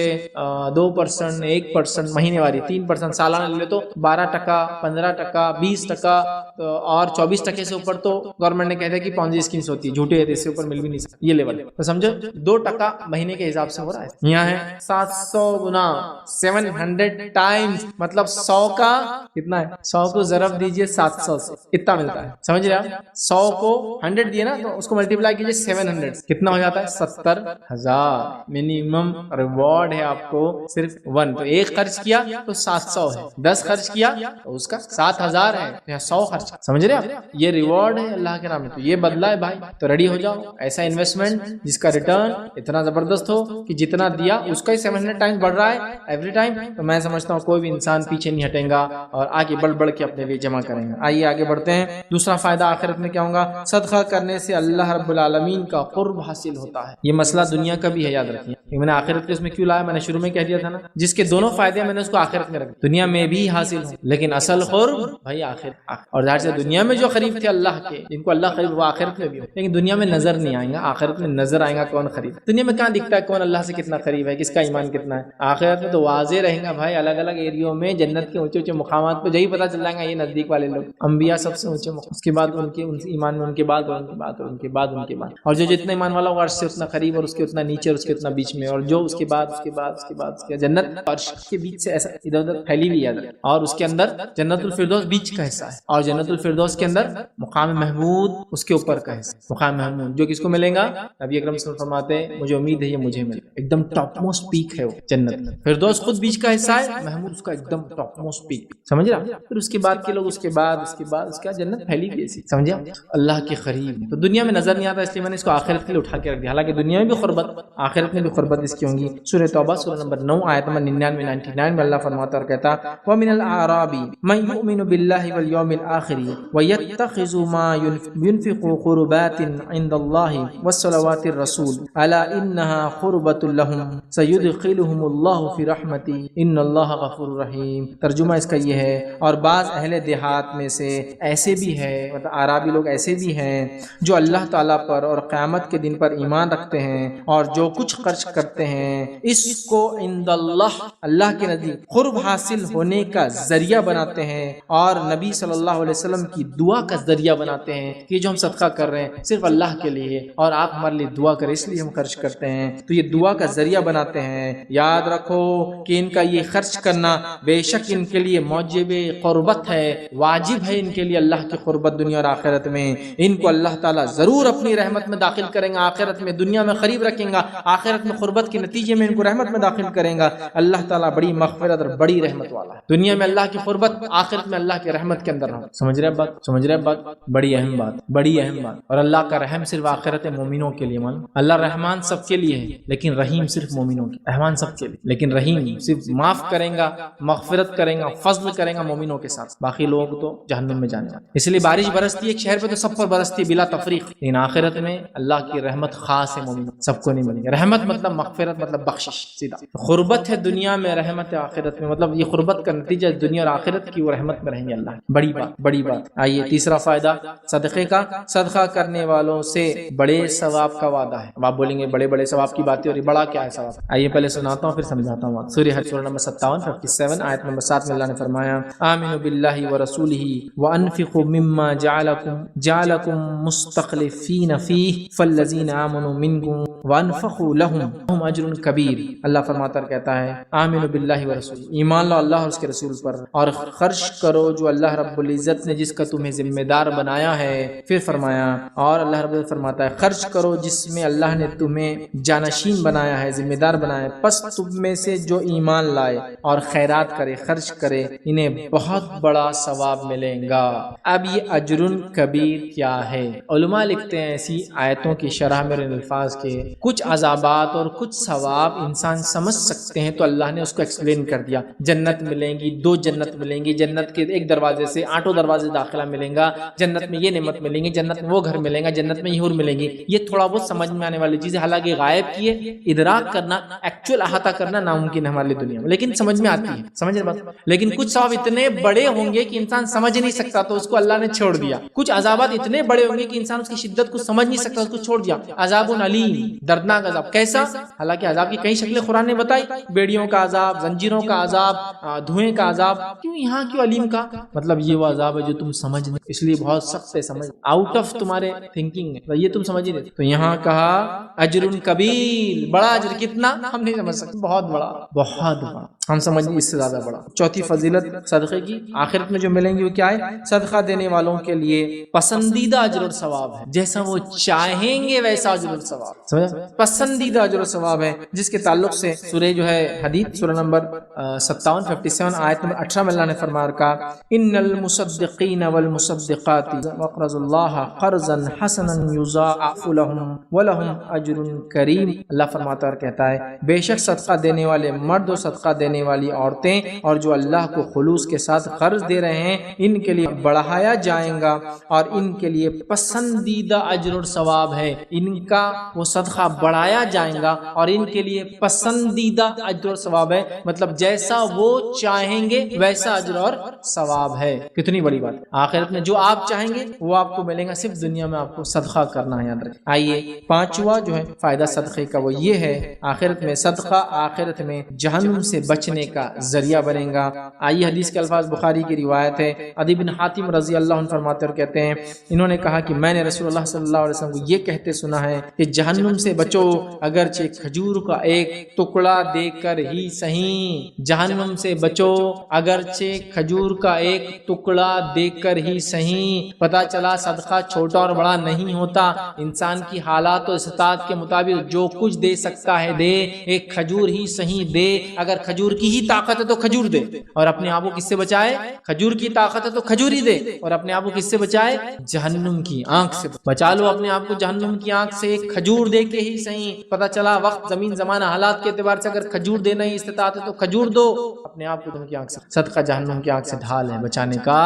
2%، 1%، مہینے والی 3%، سالانہ لے تو 12%، 15%، 20%، اور 24% سے اوپر تو گورنمنٹ نے کہتا ہے کہ پونزی اسکیمز ہوتی ہے، جھوٹے ہے، اس سے اوپر مل بھی نہیں سکتا، یہ لیول تو سمجھو 2% مہینے کے حساب سے ہو رہا ہے۔ یہاں ہے 700 گنا 700 ٹائمز، مطلب 100 کا کتنا ہے؟ 100 کو ضرب دیجئے 700 سے، اتنا ملتا ہے، سمجھ رہے آپ؟ 100 کو 100 دیے نا تو اس کو ملٹیپلائی کیجئے 700، کتنا ہو جاتا ہے؟ 70,000 منیمم ریوارڈ ہے آپ کو، صرف 1 تو 1 خرچ کیا تو 700 ہے، 10 خرچ کیا تو اس کا 7,000 ہے، یا 100 خرچ، سمجھ رہے آپ؟ یہ ریوارڈ ہے اللہ کے نام میں، تو یہ بدلہ ہے بھائی، تو ریڈی ہو جاؤ ایسا انویسٹمنٹ جس کا ریٹرن اتنا زبردست ہو کہ جتنا دیا اس کا ہی 700 ٹائمز بڑھ رہا ہے ایوری ٹائم۔ تو میں سمجھتا ہوں کوئی بھی انسان پیچھے نہیں ہٹے گا اور آگے بڑھ کے اپنے لیے جمع کریں گا۔ آئیے آگے بڑھتے ہیں۔ دوسرا فائدہ آخرت میں کیا ہوگا؟ صدقہ کرنے سے اللہ رب العالمین کا قرب حاصل ہوتا ہے۔ یہ مسئلہ دنیا کا بھی ہے، یاد رکھیے، میں نے آخرت کے اس میں کیوں لایا؟ میں نے شروع میں کہہ دیا تھا نا، جس کے دونوں فائدے میں نے اس کو آخرت میں رکھا، دنیا میں بھی حاصل ہوں لیکن اصل قرب بھائی آخرت۔ اور ظاہر سے دنیا میں جو قریب تھے اللہ کے، جن کو اللہ قریب، وہ آخرت میں بھی ہو، لیکن دنیا میں نظر نہیں آئیں گا، آخرت میں نظر آئیں گا کون قریب۔ دنیا میں کہاں دکھتا ہے کون اللہ سے کتنا قریب ہے، کس کا ایمان کتنا ہے؟ آخرت میں تو واضح رہیں گا بھائی، الگ الگ ایریوں میں جنت کے اونچے اونچے مقامات پہ یہی پتہ چل جائے گا یہ نزدیک والے لوگ، انبیاء سب سے اونچے مقام، اس کے بعد ان کے ایمان میں ان کے بعد اور ان کے بعد اور ان کے بعد ان کے بعد، اور جو جتنا ایمان والا ہوگا عرش سے اتنا قریب، اور اس کے اتنا نیچے اور اس کے اتنا بیچ میں، اور جو اس کے بعد اس کے بعد اس کے بعد اس کے جنت عرش کے بیچ سے ایسا ادھر ادھر پھیلی ہوئی ہے، اور اس کے اندر جنت الفردوس بیچ کا حصہ ہے، اور جنت الفردوس کے اندر مقام محمود اس کے اوپر کا حصہ، مقام محمود جو کس کو ملے گا؟ نبی اکرم صلی اللہ علیہ وسلم فرماتے ہیں مجھے امید ہے یہ مجھے ملے، ایک دم ٹاپ موسٹ پیک ہے وہ جنت. فردوس خود بیچ کا حصہ ہے, محمود اس کا ایک دم ٹاپ موسٹ پیک, سمجھ رہا. پھر اس کے بعد کے لوگ اس کے بعد اس کا جنت پھیلی بھی ایسی, سمجھا, اللہ کے قریب. تو دنیا میں نظر نہیں آتا, اس لیے میں نے اس کو آخرت کے لیے اٹھا کے رکھ دیا. حالانکہ دنیا میں بھی قربت, آخرت میں بھی قربت اس کی ہوں گی. سورہ توبہ سورہ نمبر 9 آیت نمبر 99 میں اللہ فرماتا اور کہتا وَمِنَ الْأَعْرَابِ مَن يُؤْمِنُ بِاللَّهِ وَالْيَوْمِ الْآخِرِ وَيَتَّخِذُ مَا يُنْفِقُ قُرُبَاتٍ عِندَ اللَّهِ وَالصَّلَوَاتِ الرَّسُولِ أَلَا إِنَّهَا قُرْبَةٌ لَهُمْ سَيُدْخِلُهُمُ اللَّهُ فِي رَحْمَتِهِ إِنَّ اللَّهَ غَفُورٌ رَحِيمٌ. ترجمہ اس کا یہ ہے, اور بعض اہل دیہات میں سے ایسے بھی ہے, مطلب اعرابی لوگ ایسے بھی ہیں جو اللہ تعالیٰ پر اور قیامت کے دن پر ایمان رکھتے ہیں, اور جو کچھ خرچ کرتے ہیں اس کو عند اللہ, اللہ کے نزدیک قرب حاصل ہونے کا ذریعہ بناتے ہیں, اور نبی صلی اللہ علیہ وسلم کی دعا کا ذریعہ بناتے ہیں کہ جو ہم صدقہ کر رہے ہیں صرف اللہ کے لیے, اور آپ ہمارے لیے دعا کریں اس لیے ہم خرچ کرتے ہیں. تو یہ دعا کا ذریعہ بناتے ہیں. یاد رکھو کہ ان کا یہ خرچ کرنا بے شک ان کے لیے موجب قربت ہے, واجب ہے ان کے لیے اللہ کی قربت دنیا اور آخرت میں. ان کو اللہ تعالیٰ ضرور اپنی رحمت میں داخل کریں گا آخرت میں, دنیا میں قریب رکھیں گا, آخرت میں قربت کے نتیجے میں ان کو رحمت میں داخل کریں گا. اللہ تعالیٰ بڑی مغفرت اور بڑی رحمت والا ہے. دنیا میں اللہ کی قربت, آخرت میں اللہ کی رحمت کے اندر رہو. سمجھ رہے بات, بڑی اہم بات. اور اللہ کا رحم صرف آخرت مومنوں کے لیے. مان اللہ رحمان سب کے لیے ہے, لیکن رحیم صرف مومنوں کے. رحمان سب کے لیے, لیکن رحیم صرف معاف کریں گا, مغفرت کریں گا, فضل کریں گا مومنوں کے ساتھ. باقی لوگ تو جہنم میں جانے والے. اس لیے بارش برستی ہے ایک شہر پہ تو سب پر برستی بلا تفریق, لیکن آخرت میں اللہ کی رحمت خاص ہے مومنوں, سب کو نہیں ملے گی. رحمت مطلب مغفرت, مطلب بخشش سیدھا. قربت ہے دنیا میں, رحمت ہے آخرت میں, مطلب یہ قربت کا نتیجہ دنیا اور آخرت کی وہ رحمت میں رہیں گے اللہ. بڑی بات. آئیے تیسرا فائدہ صدقے کا. صدقہ کرنے والوں سے بڑے ثواب کا وعدہ ہے. اب آپ بولیں گے بڑے ثواب کی باتیں, اور یہ بڑا کیا ہے ثواب؟ آئیے پہلے سناتا ہوں پھر سمجھاتا ہوں. سورہ حج سورہ نمبر 57 آیت نمبر 7 میں اللہ نے فرمایا آمنوا باللہ ورسولہ وانفقوا مما جعلکم مستخلفین فیہ فالذین آمنوا منکم وانفقوا لهم اجر کبیر. اللہ فرماتا ہے کہتا ہے آمنوا باللہ ورسولہ, ایمان لاؤ اللہ اور اس کے رسول پر, اور خرچ کرو جو اللہ رب العزت نے جس کا تمہیں ذمہ دار بنایا ہے. پھر فرمایا, اور اللہ رب العزت فرماتا ہے خرچ کرو جس میں اللہ نے تمہیں جانشین بنایا ہے, ذمہ دار بنایا ہے. پس تم میں سے جو ایمان لائے اور خیرات کرے, خرچ کرے, انہیں بہت بڑا ثواب ملے گا. اب یہ اجر کبیر کیا ہے؟ علماء لکھتے ہیں ایسی آیتوں کی شرح میں الفاظ کے کچھ عذابات اور کچھ ثواب انسان سمجھ سکتے ہیں, تو اللہ نے اس کو ایکسپلین کر دیا. جنت ملیں گی, 2 جنت ملیں گی, جنت کے ایک دروازے سے 8 دروازے داخلہ ملیں گا, جنت میں یہ نعمت ملیں گی, جنت میں وہ گھر ملیں گا, جنت میں یہ حور ملیں گی. یہ تھوڑا بہت سمجھ میں آنے والی چیز ہے, حالانکہ غائب کی ہے, ادراک کرنا, ایکچوئل احاطہ کرنا ناممکن ہے ہماری دنیا میں, لیکن سمجھ میں آتی ہے. سمجھ رہے بات؟ لیکن کچھ ثواب اتنے بڑے ہوں گے کہ انسان سمجھ نہیں سکتا, تو اس کو اللہ نے چھوڑ دیا. کچھ عذابات اتنے بڑے ہوں گے کہ انسان اس کی شدت کو سمجھ نہیں سکتا, اس کو چھوڑ دیا. عذاب علیم, دردناک عذاب. کیسا؟ حالانکہ عذاب کی کئی شکلیں قرآن نے بتائی, بیڑیوں کا عذاب, زنجیروں کا عذاب, دھوئیں کا عذاب. کیوں یہاں کیوں علیم کا؟ مطلب یہ وہ عذاب ہے جو تم سمجھ نہیں, اس لیے بہت سخت ہے, سمجھ آؤٹ آف تمہارے تھنکنگ ہے, یہ تم سمجھ ہی نہیں. تو یہاں کہا اجر کبیر, بڑا اجر. کتنا ہم نہیں سمجھ سکتے, بہت بڑا ہم سمجھ اس سے زیادہ بڑا. چوتھی فضیلت صدقے کی, آخرت میں جو ملیں گی وہ کیا ہے؟ صدقہ دینے والوں کے لیے پسندیدہ اجر اور ثواب ہے, جیسا وہ چاہیں گے ویسا اجر اور ثواب. سمجھا؟ پسندیدہ اجر اور ثواب ہے, جس کے تعلق سے سورہ جو ہے حدید سورہ نمبر 57 آیت نمبر 18 میں اللہ نے فرمایا کہا ان المصدقین والمصدقات وقرضوا اللہ قرضا حسنا یضاعف لهم ولهم اجر کریم. اللہ فرماتا اور کہتا ہے بے شک صدقہ دینے والے مرد و صدقہ دینے والی عورتیں اور جو اللہ کو خلوص کے ساتھ قرض دے رہے ہیں, ان کے لیے بڑھایا جائے گا اور ان کے لیے پسندیدہ اجر اور ثواب ہے. ان کا وہ صدقہ بڑھایا جائے گا اور ان کے لیے پسندیدہ اجر اور ثواب ہے, مطلب جیسا وہ چاہیں گے ویسا اجر اور ثواب ہے. کتنی بڑی بات. آخرت میں جو آپ چاہیں گے وہ آپ کو ملے گا, صرف دنیا میں آپ کو صدقہ کرنا ہے, یاد رکھیں. آئیے پانچواں جو ہے فائدہ صدقے کا وہ یہ ہے, آخرت میں صدقہ آخرت میں جہنم سے بچنے کا ذریعہ بنے گا. آئیے حدیث کے الفاظ بخاری کی روایت ہے, عدی بن حاتم رضی اللہ عنہ فرماتے اور کہتے ہیں انہوں نے کہا کہ میں نے رسول اللہ صلی اللہ علیہ وسلم کو یہ کہتے سنا ہے کہ جہنم سے بچو اگرچہ کھجور کا ایک ٹکڑا دے کر ہی صحیح. جہنم سے بچو اگرچہ کھجور کا ایک ٹکڑا دے کر ہی صحیح. پتہ چلا صدقہ چھوٹا اور بڑا نہیں ہوتا, انسان کی حالات و استطاعت کے مطابق جو کچھ دے سکتا ہے دے, دے، ایک کھجور ہی صحیح دے، اگر کھجور کی ہی طاقت ہے تو کھجور دے، اور اپنے آپ کو کس سے بچائے؟ کھجور کی طاقت ہے تو کھجور ہی دے، اور اپنے آپ کو کس سے بچائے؟ جہنم کی آنکھ سے بچا لو اپنے آپ کو جہنم کی آنکھ سے، ایک کھجور دے کے ہی صحیح، پتہ چلا وقت زمین زمانہ حالات کے اعتبار سے اگر کھجور دینا ہی استطاعت ہے تو کھجور دو اپنے آپ کو جہنم کی آنکھ سے۔ صدقہ جہنم کی آنکھ سے ڈھال ہے، بچانے کا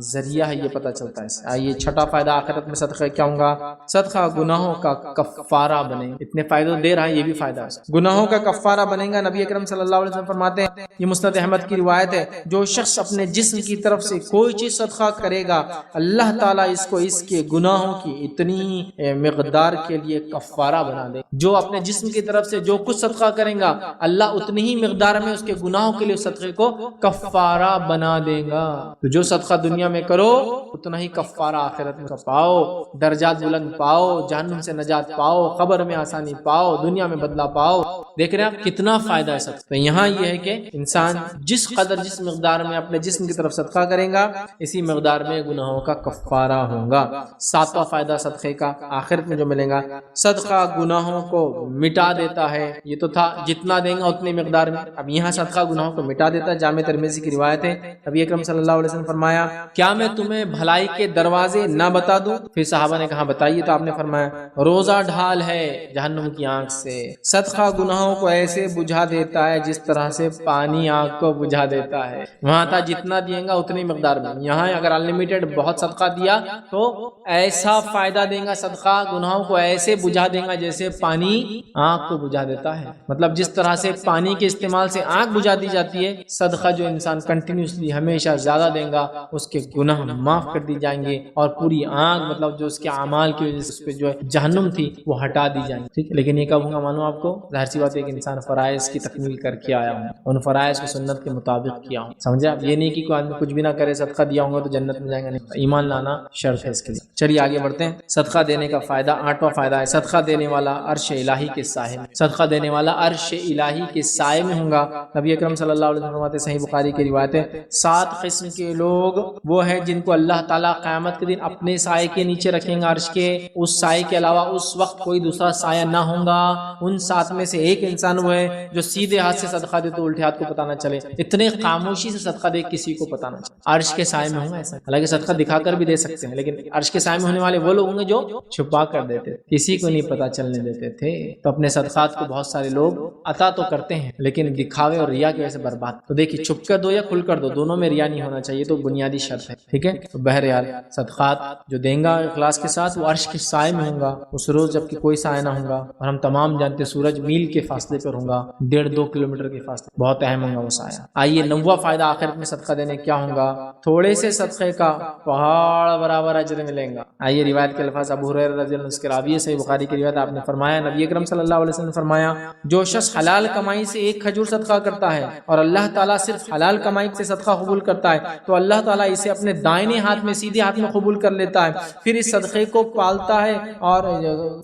ذریعہ ہے، یہ پتہ چلتا ہے۔ آئیے چھٹا فائدہ آخرت میں صدقہ کیا ہوں گا؟ صدقہ گناہوں کا کفارہ بنے، اتنے فائدے دے رہا ہے، یہ بھی فائدہ ہے، گناہوں کا کفارہ بنے گا۔ نبی اکرم صلی اللہ علیہ وسلم فرماتے ہیں، یہ مسند احمد کی روایت ہے، جو شخص اپنے جسم کی طرف سے کوئی چیز صدقہ کرے گا، اللہ تعالیٰ اس کو اس کے گناہوں کی اتنی مقدار کے لیے کفارہ بنا دے۔ جو اپنے جسم کی طرف سے جو کچھ صدقہ کریں گا، اللہ اتنی ہی مقدار میں اس کے گناہوں کے لیے صدقے کو کفارہ بنا دے گا۔ تو جو صدقہ دنیا میں کرو اتنا ہی کفارہ آخرت میں پاؤ، درجات بلند پاؤ، جہنم سے نجات پاؤ، قبر میں آسانی پاؤ، دنیا میں بدلہ پاؤ۔ دیکھ رہے ہیں آپ کتنا فائدہ ہے صدقہ۔ تو یہاں یہ ہے کہ انسان جس قدر جس مقدار میں اپنے جسم کی طرف صدقہ کرے گا، اسی مقدار میں گناہوں کا کفارہ ہوگا۔ ساتواں فائدہ صدقے کا آخرت میں جو ملے گا، صدقہ گناہوں کو مٹا دیتا ہے۔ یہ تو تھا جتنا دیں گا اتنے مقدار میں، اب یہاں صدقہ گناہوں کو مٹا دیتا ہے۔ جامع ترمذی کی روایت ہے، نبی اکرم صلی اللہ علیہ وسلم فرمایا، کیا میں تمہیں بھلائی کے دروازے نہ بتا دوں؟ پھر صحابہ نے کہا بتائیے، تو آپ نے فرمایا، روزہ ڈھال ہے جہنم کی آنکھ سے، صدقہ گناہوں کو ایسے بجھا دیتا ہے جس طرح سے پانی آگ کو بجھا دیتا ہے۔ وہاں تھا جتنا دیں گا اتنی مقدار میں، یہاں اگر انلمیٹڈ بہت صدقہ دیا تو ایسا فائدہ دیں گا صدقہ، گناہوں کو ایسے بجھا دیں گا جیسے پانی آگ کو بجھا دیتا ہے۔ مطلب جس طرح سے پانی کے استعمال سے آگ بجھا دی جاتی ہے، صدقہ جو انسان کنٹینیوسلی ہمیشہ زیادہ دیں گا اس کے گناہ معاف کر دی جائیں گے، اور پوری آگ مطلب جو اس کے اعمال کی وجہ سے اس پہ جو ہے جہنم تھی وہ ہٹا دی جائیں گی، ٹھیک ہے۔ لیکن یہ کب ہوگا معلوم آپ کو؟ ظاہر سی بات ہے کہ انسان فرائض کی تکمیل کر کے آیا ہوں، ان فرائض کو سنت کے مطابق کیا ہوں، سمجھا؟ یہ نہیں کہ کوئی آدمی کچھ بھی نہ کرے صدقہ دیا ہوں گا تو جنت میں جائیں گا، نہیں، ایمان لانا شرط ہے اس کے لیے۔ چلیے آگے بڑھتے ہیں۔ صدقہ دینے کا فائدہ، آٹھواں فائدہ ہے، صدقہ دینے والا عرش الہی کے سائے میں، صدقہ دینے والا عرش الہی کے سائے میں ہوں گا۔ نبی اکرم صلی اللہ علیہ وسلم فرماتے ہیں، صحیح بخاری کی روایت ہے، 7 قسم کے لوگ وہ ہیں جن کو اللہ تعالیٰ قیامت کے دن اپنے سائے کے نیچے رکھیں گا، عرش کے، اس سائے کے علاوہ اس وقت کوئی دوسرا سایہ نہ ہوگا۔ ان 7 میں سے ایک انسان وہ ہے جو سیدھے ہاتھ سے صدقہ دے تو الٹے ہاتھ کو پتہ نہ چلے، اتنے خاموشی سے صدقہ دے کسی کو پتہ نہ چلے، عرش کے سائے میں ہوں ایسا۔ حالانکہ صدقہ دکھا کر بھی دے سکتے ہیں، لیکن عرش کے سائے میں ہونے والے وہ لوگ ہوں گے جو چھپا کر دیتے، کسی کو نہیں پتہ چلنے دیتے تھے۔ تو اپنے صدقات کو بہت سارے لوگ عطا تو کرتے ہیں لیکن دکھاوے اور ریا کی وجہ سے برباد۔ تو دیکھیے، چھپ کر دو یا کھل کر دو، دونوں میں ریا نہیں ہونا چاہیے، تو بنیادی شرط ہے، ٹھیک ہے۔ تو بہرحال صدقات جو دیں گا اخلاص کے ساتھ، وہ عرش کے سائے میں ہوں گا اس روز جب کہ کوئی سایہ نہ ہوگا، اور ہم تمام جانتے ہیں سورج میل کے فاصلے پر ہوگا، 1.5-2 کلومیٹر کے فاصلے، بہت اہم ہوگا وہ سایہ۔ آئیے 9واں فائدہ آخرت میں صدقہ دینے کیا ہوگا؟ تھوڑے سے صدقے کا پہاڑ برابر اجر ملیں گا۔ آئیے روایت کے الفاظ، ابو ہریرہ رضی اللہ عنہ کے راوی، صحیح بخاری کی روایت، آپ نے فرمایا، نبی اکرم صلی اللہ علیہ وسلم نے فرمایا، جو شخص حلال کمائی سے ایک کھجور صدقہ کرتا ہے اور اللہ تعالیٰ صرف حلال کمائی سے صدقہ قبول کرتا ہے تو اللہ تعالیٰ اسے اپنے دائیں ہاتھ میں، سیدھے ہاتھ میں قبول کر لیتا ہے، پھر اس صدقے کو پالتا ہے، اور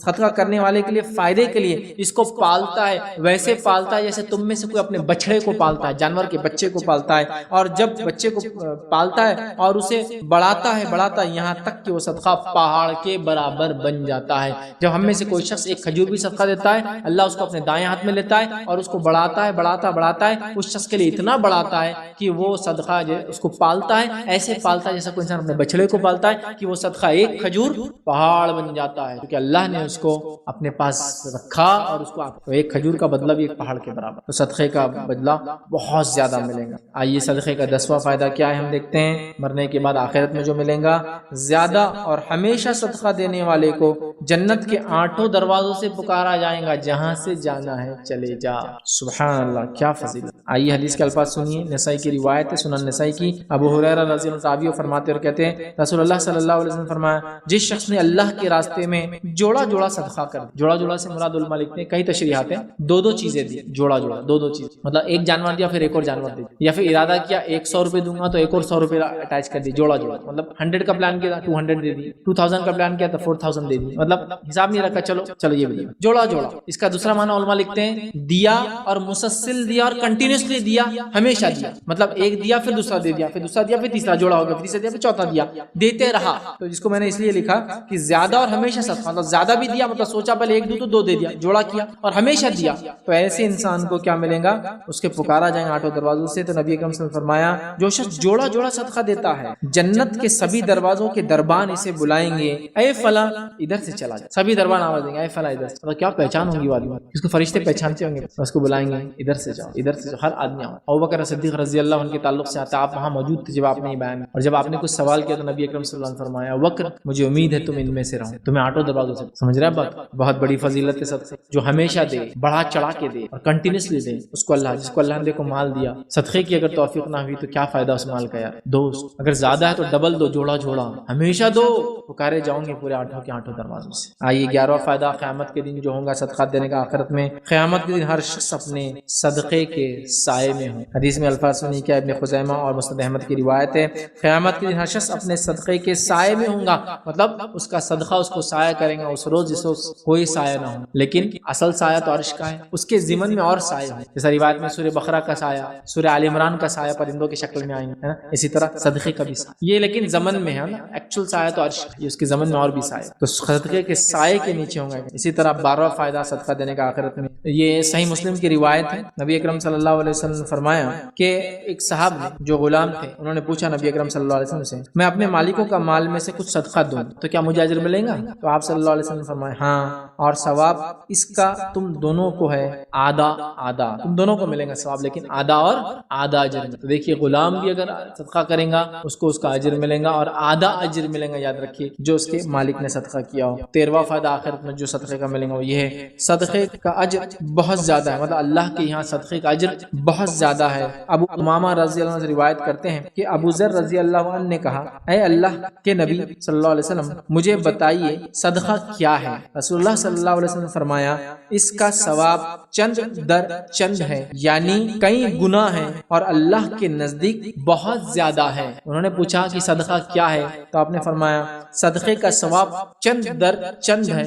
صدقہ کرنے والے کے لیے فائدے کے لیے اس کو پالتا ہے، ویسے پالتا ہے جیسے تم میں سے کوئی اپنے بچڑے کو پالتا ہے، جانور کے بچے کو پالتا ہے، اور جب بچے کو پالتا ہے اور اسے بڑھاتا ہے یہاں تک کہ وہ صدقہ پہاڑ کے برابر بن جاتا ہے۔ جب ہم میں سے کوئی شخص ایک کھجور بھی صدقہ دیتا ہے، اللہ اس کو اپنے دائیں ہاتھ میں لیتا ہے اور اس کو بڑھاتا ہے، اس شخص کے لیے اتنا بڑھاتا ہے کہ وہ صدقہ اس کو پالتا ہے، ایسے پالتا ہے جیسا کوئی انسان اپنے بچڑے کو پالتا ہے، کہ وہ صدقہ ایک کھجور پہاڑ بن جاتا ہے، کیونکہ اللہ نے اس کو اپنے پاس رکھا، اور اس کو ایک کھجور کا بدلہ بھی ایک پہاڑ کے برابر، تو صدقے کا بدلہ بہت زیادہ ملے گا۔ آئیے صدقے کا 10واں فائدہ کیا ہے ہم دیکھتے ہیں، مرنے کے بعد آخرت میں جو ملے گا، زیادہ اور ہمیشہ صدقہ دینے والے کو جنت کے 8 دروازوں سے پکارا جائے گا، جہاں سے جانا ہے چلے جا۔ سبحان اللہ، کیا فضیلت۔ آئیے حدیث کے الفاظ سنیے، نسائی کی روایت ہے، سنن نسائی کی، ابو ہریرہ رضی اللہ عنہ فرماتے اور کہتے ہیں، رسول اللہ صلی اللہ علیہ وسلم فرمایا، جس شخص نے اللہ کے راستے میں جوڑا جوڑا صدقہ کر دیا، جوڑا جوڑا سے مراد علماء لکھتے ہیں، کئی تشریحات ہیں، 2 چیزیں دی، جوڑا جوڑا 2 چیز، مطلب ایک جانور دیا پھر ایک اور جانور دے، یا پھر ارادہ کیا 100 روپے دوں گا تو ایک اور 100 روپے اٹیچ کر دی، جوڑا جوڑا، مطلب 100 کا پلان کیا 200 دے دی، 2000 کا پلان کیا تو 4000 دے دی، مطلب حساب نہیں رکھا، چلو یہ بھی جوڑا جوڑا۔ اس کا دوسرا معنی علماء لکھتے ہیں، دیا اور مسلسل دیا اور کنٹینیوسلی دیا، ہمیشہ دیا، مطلب ایک دیا پھر دوسرا دے دیا، پھر دوسرا دیا پھر تیسرا جوڑا ہو گیا، پھر تیسرا دیا پھر چوتھا دیا، دیتے رہا۔ تو جس کو میں نے اس لیے لکھا کہ زیادہ اور ہمیشہ صدقہ، مطلب زیادہ بھی دیا، مطلب سوچا پہلے 1 دوں تو 2 دے دیا، جوڑا کیا، اور ہمیشہ ہمیشہ دیا تو ایسے انسان کو کیا ملے گا؟ اس کے پکارا جائیں گے آٹھوں دروازوں سے. تو نبی اکرم صلی اللہ علیہ وسلم نے فرمایا جو شخص جوڑا جوڑا صدقہ دیتا ہے جنت کے سبھی دروازوں کے دربان اسے بلائیں گے اے فلاں ادھر سے چلا جا. سبھی دربان آواز دیں گے اے فلاں ادھر سے. کیا پہچان ہوگی وہ آدمی, اس کو فرشتے پہچانتے ہوں گے, اس کو بلائیں گے ادھر سے جاؤ ادھر سے جاؤ. ہر آدمی آؤ. ابوبکر صدیق رضی اللہ عنہ کے تعلق سے آتا, آپ وہاں موجود تھے جب آپ نے یہ بیان, اور جب آپ نے کچھ سوال کیا تو نبی اکرم صلی اللہ علیہ وسلم نے فرمایا وقر مجھے امید ہے تم ان میں سے رہو, تمہیں آٹھوں دروازوں سے. سمجھ رہے ہیں بات؟ بہت بڑی فضیلت ہے صدقے, جو ہمیشہ دے, بڑھا چڑھا کے دے اور کنٹینیوسلی دے اس کو اللہ. جس کو اللہ نے دیکھو مال دیا, صدقے کی اگر توفیق نہ ہوئی تو کیا فائدہ اس مال کا یار دوست. اگر زیادہ ہے تو ڈبل دو, جوڑا جوڑا ہمیشہ دو, پکارے جاؤں گے پورے آٹھوں کے آٹھوں دروازوں سے. آئیے 11واں فائدہ قیامت کے دن جو ہوگا صدقہ دینے کا آخرت میں. قیامت کے دن ہر شخص اپنے صدقے کے سائے میں ہو. حدیث میں الفاظ سنی کیا ابن خزیمہ اور مسند احمد کی روایت ہے, قیامت کے دن ہر شخص اپنے صدقے کے سائے میں ہوں گا, مطلب اس کا صدقہ اس کو سایہ کریں گا اس روز جس روز کوئی سایہ نہ ہو, لیکن اصل سایہ تو عرش کا ہے, اس کے ضمن میں اور سایہ ہو. جیسا روایت میں سورہ بقرہ کا سایہ, سورہ آل عمران کا سایہ پرندوں کی شکل میں آئیں گے, ہے نا, اسی طرح صدقے کا بھی سایہ. یہ لیکن ضمن میں ہے نا, ایکچوئل سایہ تو عرش, یہ اس کے ضمن میں اور بھی سایہ, تو صدقے کے سائے کے نیچے ہوں گے. اسی طرح 12واں فائدہ صدقہ دینے کا آخرت میں, یہ صحیح مسلم کی روایت ہے. نبی اکرم صلی اللہ علیہ وسلم نے فرمایا کہ ایک صاحب نے جو غلام تھے انہوں نے پوچھا نبی اکرم صلی اللہ علیہ وسلم سے میں اپنے مالکوں کا مال میں سے کچھ صدقہ دوں تو کیا مجھے اجر ملے گا؟ تو آپ صلی اللہ علیہ وسلم نے فرمایا ہاں, اور ثواب اس کا تم دونوں کو ہے آدھا آدھا, تم دونوں کو ملے گا ثواب, لیکن آدھا اور آدھا اجر. تو دیکھیے غلام بھی اگر صدقہ کرے گا اس کو اس کا اجر ملے گا اور آدھا اجر ملے گا, یاد رکھیے, جو اس کے مالک نے صدقہ کیا ہو. 13واں فائدہ آخرت میں جو صدقے کا ملے گا وہ یہ ہے صدقے کا اجر بہت زیادہ ہے, مطلب اللہ کے یہاں صدقے کا اجر بہت زیادہ ہے. ابو امامہ رضی اللہ عنہ سے روایت کرتے ہیں کہ ابو ذر رضی اللہ عنہ نے کہا اے اللہ کے نبی صلی اللہ علیہ وسلم مجھے بتائیے صدقہ کیا ہے؟ رسول اللہ صلی اللہ علیہ وسلم نے فرمایا اس کا ثواب چند در چند ہے, یعنی کئی گنا ہے اور اللہ کے نزدیک بہت زیادہ ہے. انہوں نے پوچھا کہ صدقہ کیا ہے تو آپ نے فرمایا صدقے کا ثواب چند در چند ہے,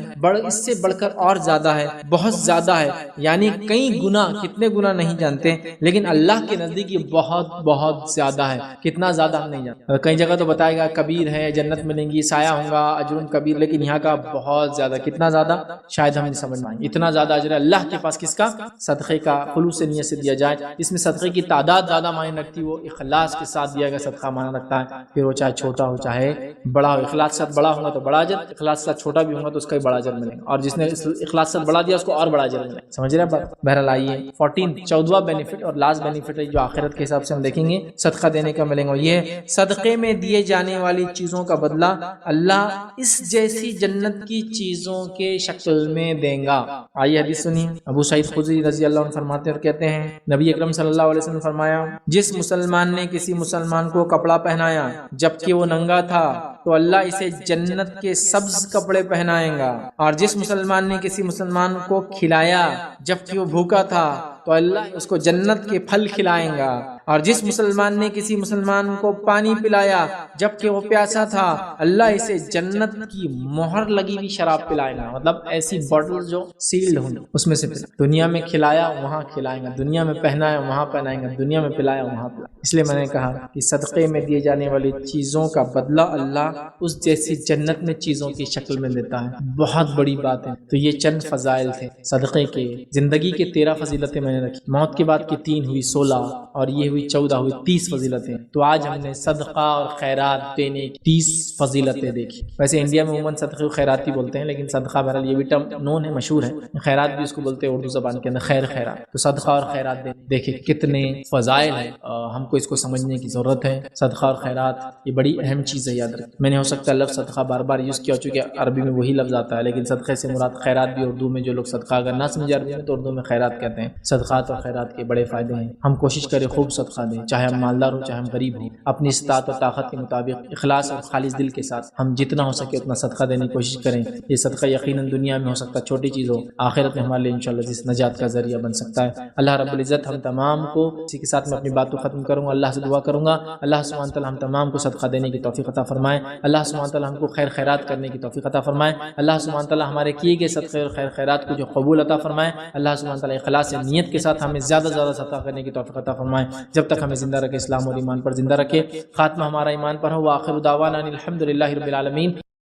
اس سے بڑھ کر اور زیادہ ہے, بہت زیادہ ہے, یعنی کئی گنا, کتنے گنا نہیں جانتے, لیکن اللہ کے نزدیک یہ بہت بہت زیادہ ہے. کتنا زیادہ ہم نہیں جانتے. کئی جگہ تو بتائے گا کبیر ہے, جنت ملیں گی, سایہ ہوں گا, اجر کبیر, لیکن یہاں کا بہت زیادہ. کتنا زیادہ شاید ہم نہیں سمجھ پائیں گے. اتنا زیادہ اجر اللہ کے پاس کس کا؟ صدقے کا, خلوص نیت سے دیا جائے. اس میں صدقے کی تعداد زیادہ معنی رکھتی, وہ اخلاص کے ساتھ دیا گیا صدقہ معنی رکھتا ہے. پھر وہ چاہے چھوٹا ہو چاہے بڑا ہو, اخلاص کے ساتھ بڑا ہوگا تو بڑا اجر, اخلاص کے ساتھ چھوٹا بھی ہوگا تو اس کا بھی بڑا اجر ملے گا, اور جس نے اخلاص سے بڑا دیا اس کو اور بڑا اجر ملے گا. سمجھ رہے ہیں؟ بہرحال آئیے 14واں بینیفٹ اور لاسٹ بینیفٹ ہے جو آخرت کے حساب سے ہم دیکھیں گے صدقہ دینے کا ملے گا, یہ صدقے میں دیے جانے والی چیزوں کا بدلہ اللہ اس جیسی جنت کی چیزوں کے شکل میں دیں گا. آئیے حدیث سنیے. ابو سعید خدری رضی اللہ عنہ فرماتے ہیں اور کہتے ہیں نبی اکرم صلی اللہ علیہ وسلم نے فرمایا جس مسلمان نے کسی مسلمان کو کپڑا پہنایا جبکہ وہ ننگا تھا تو اللہ اسے جنت کے سبز کپڑے پہنائے گا, اور جس مسلمان نے کسی مسلمان کو کھلایا جبکہ وہ بھوکا تھا تو اللہ اس کو جنت کے پھل کھلائیں گا, اور جس مسلمان نے کسی مسلمان کو پانی پلایا جبکہ وہ پیاسا تھا اللہ اسے جنت کی مہر لگی ہوئی شراب پلائے گا. مطلب ایسی بوٹل جو سیلڈ ہوں اس میں سے دنیا میں کھلایا وہاں کھلائیں گا, دنیا میں پہنایا وہاں پہنائیں گا, دنیا میں پلایا وہاں پلائیں. اس لیے میں نے کہا کہ صدقے میں دیے جانے والی چیزوں کا بدلہ اللہ اس جیسی جنت میں چیزوں کی شکل میں دیتا ہے. بہت بڑی بات ہے. تو یہ چند فضائل تھے صدقے کے. زندگی کے 13 فضیلتیں میں نے رکھی, موت کے بعد کی 3 ہوئی 16, اور یہ ہوئی 14, ہوئی 30 فضیلتیں. تو آج ہم نے صدقہ اور خیرات دینے کی 30 فضیلتیں دیکھی. ویسے انڈیا میں عموماً صدقے کو خیرات ہی بولتے ہیں, لیکن صدقہ بہرحال یہ بھی ٹرم نون ہے, مشہور ہے. خیرات بھی اس کو بولتے ہیں اردو زبان کے اندر, خیر خیرات. تو صدقہ اور خیرات دیکھیں کتنے فضائل ہیں, ہم کو اس کو سمجھنے کی ضرورت ہے. صدقہ اور خیرات یہ بڑی اہم چیز ہے, یاد رکھیں. میں نے ہو سکتا ہے لفظ صدقہ بار بار یوز کیا, چونکہ عربی میں وہی لفظ آتا ہے, لیکن صدقے سے مراد خیرات بھی. اردو میں جو لوگ صدقہ اگر نہ سمجھے عربی میں تو اردو میں خیرات کہتے ہیں. صدقات اور خیرات کے بڑے فائدے ہیں. ہم کوشش کریں خوب صدقہ دیں, چاہے ہم مالدار ہوں چاہے ہم غریب ہوں, اپنی استطاعت اور طاقت کے مطابق اخلاص اور خالص دل کے ساتھ ہم جتنا ہو سکے اتنا صدقہ دینے کی کوشش کریں. یہ صدقہ یقیناً دنیا میں ہو سکتا ہے چھوٹی چیز ہو, آخرت میں ہمارے لیے انشاءاللہ جس نجات کا ذریعہ بن سکتا ہے. اللہ رب العزت ہم تمام کو, اسی کے ساتھ میں اپنی بات کو ختم کروں گا, اللہ سے دعا کروں گا اللہ سبحانہ وتعالی ہم تمام کو صدقہ دینے کی توفیق عطا فرمائے. اللہ سبحانہ وتعالی ہم کو خیر خیرات کرنے کی توفیق عطا فرمائے. اللہ سبحانہ وتعالی ہمارے کیے گئے صدقے اور خیر خیرات کو جو قبول عطا فرمائے. اللہ سبحانہ وتعالی اخلاص نیت کے ساتھ ہمیں زیادہ سے زیادہ صدقہ کرنے کی توفیق عطا فرمائے. جب تک ہمیں زندہ رکھے, اسلام اور ایمان پر زندہ رکھے, خاتمہ ہمارا ایمان پر ہو. وآخر دعوانا الحمدللہ رب العالمین.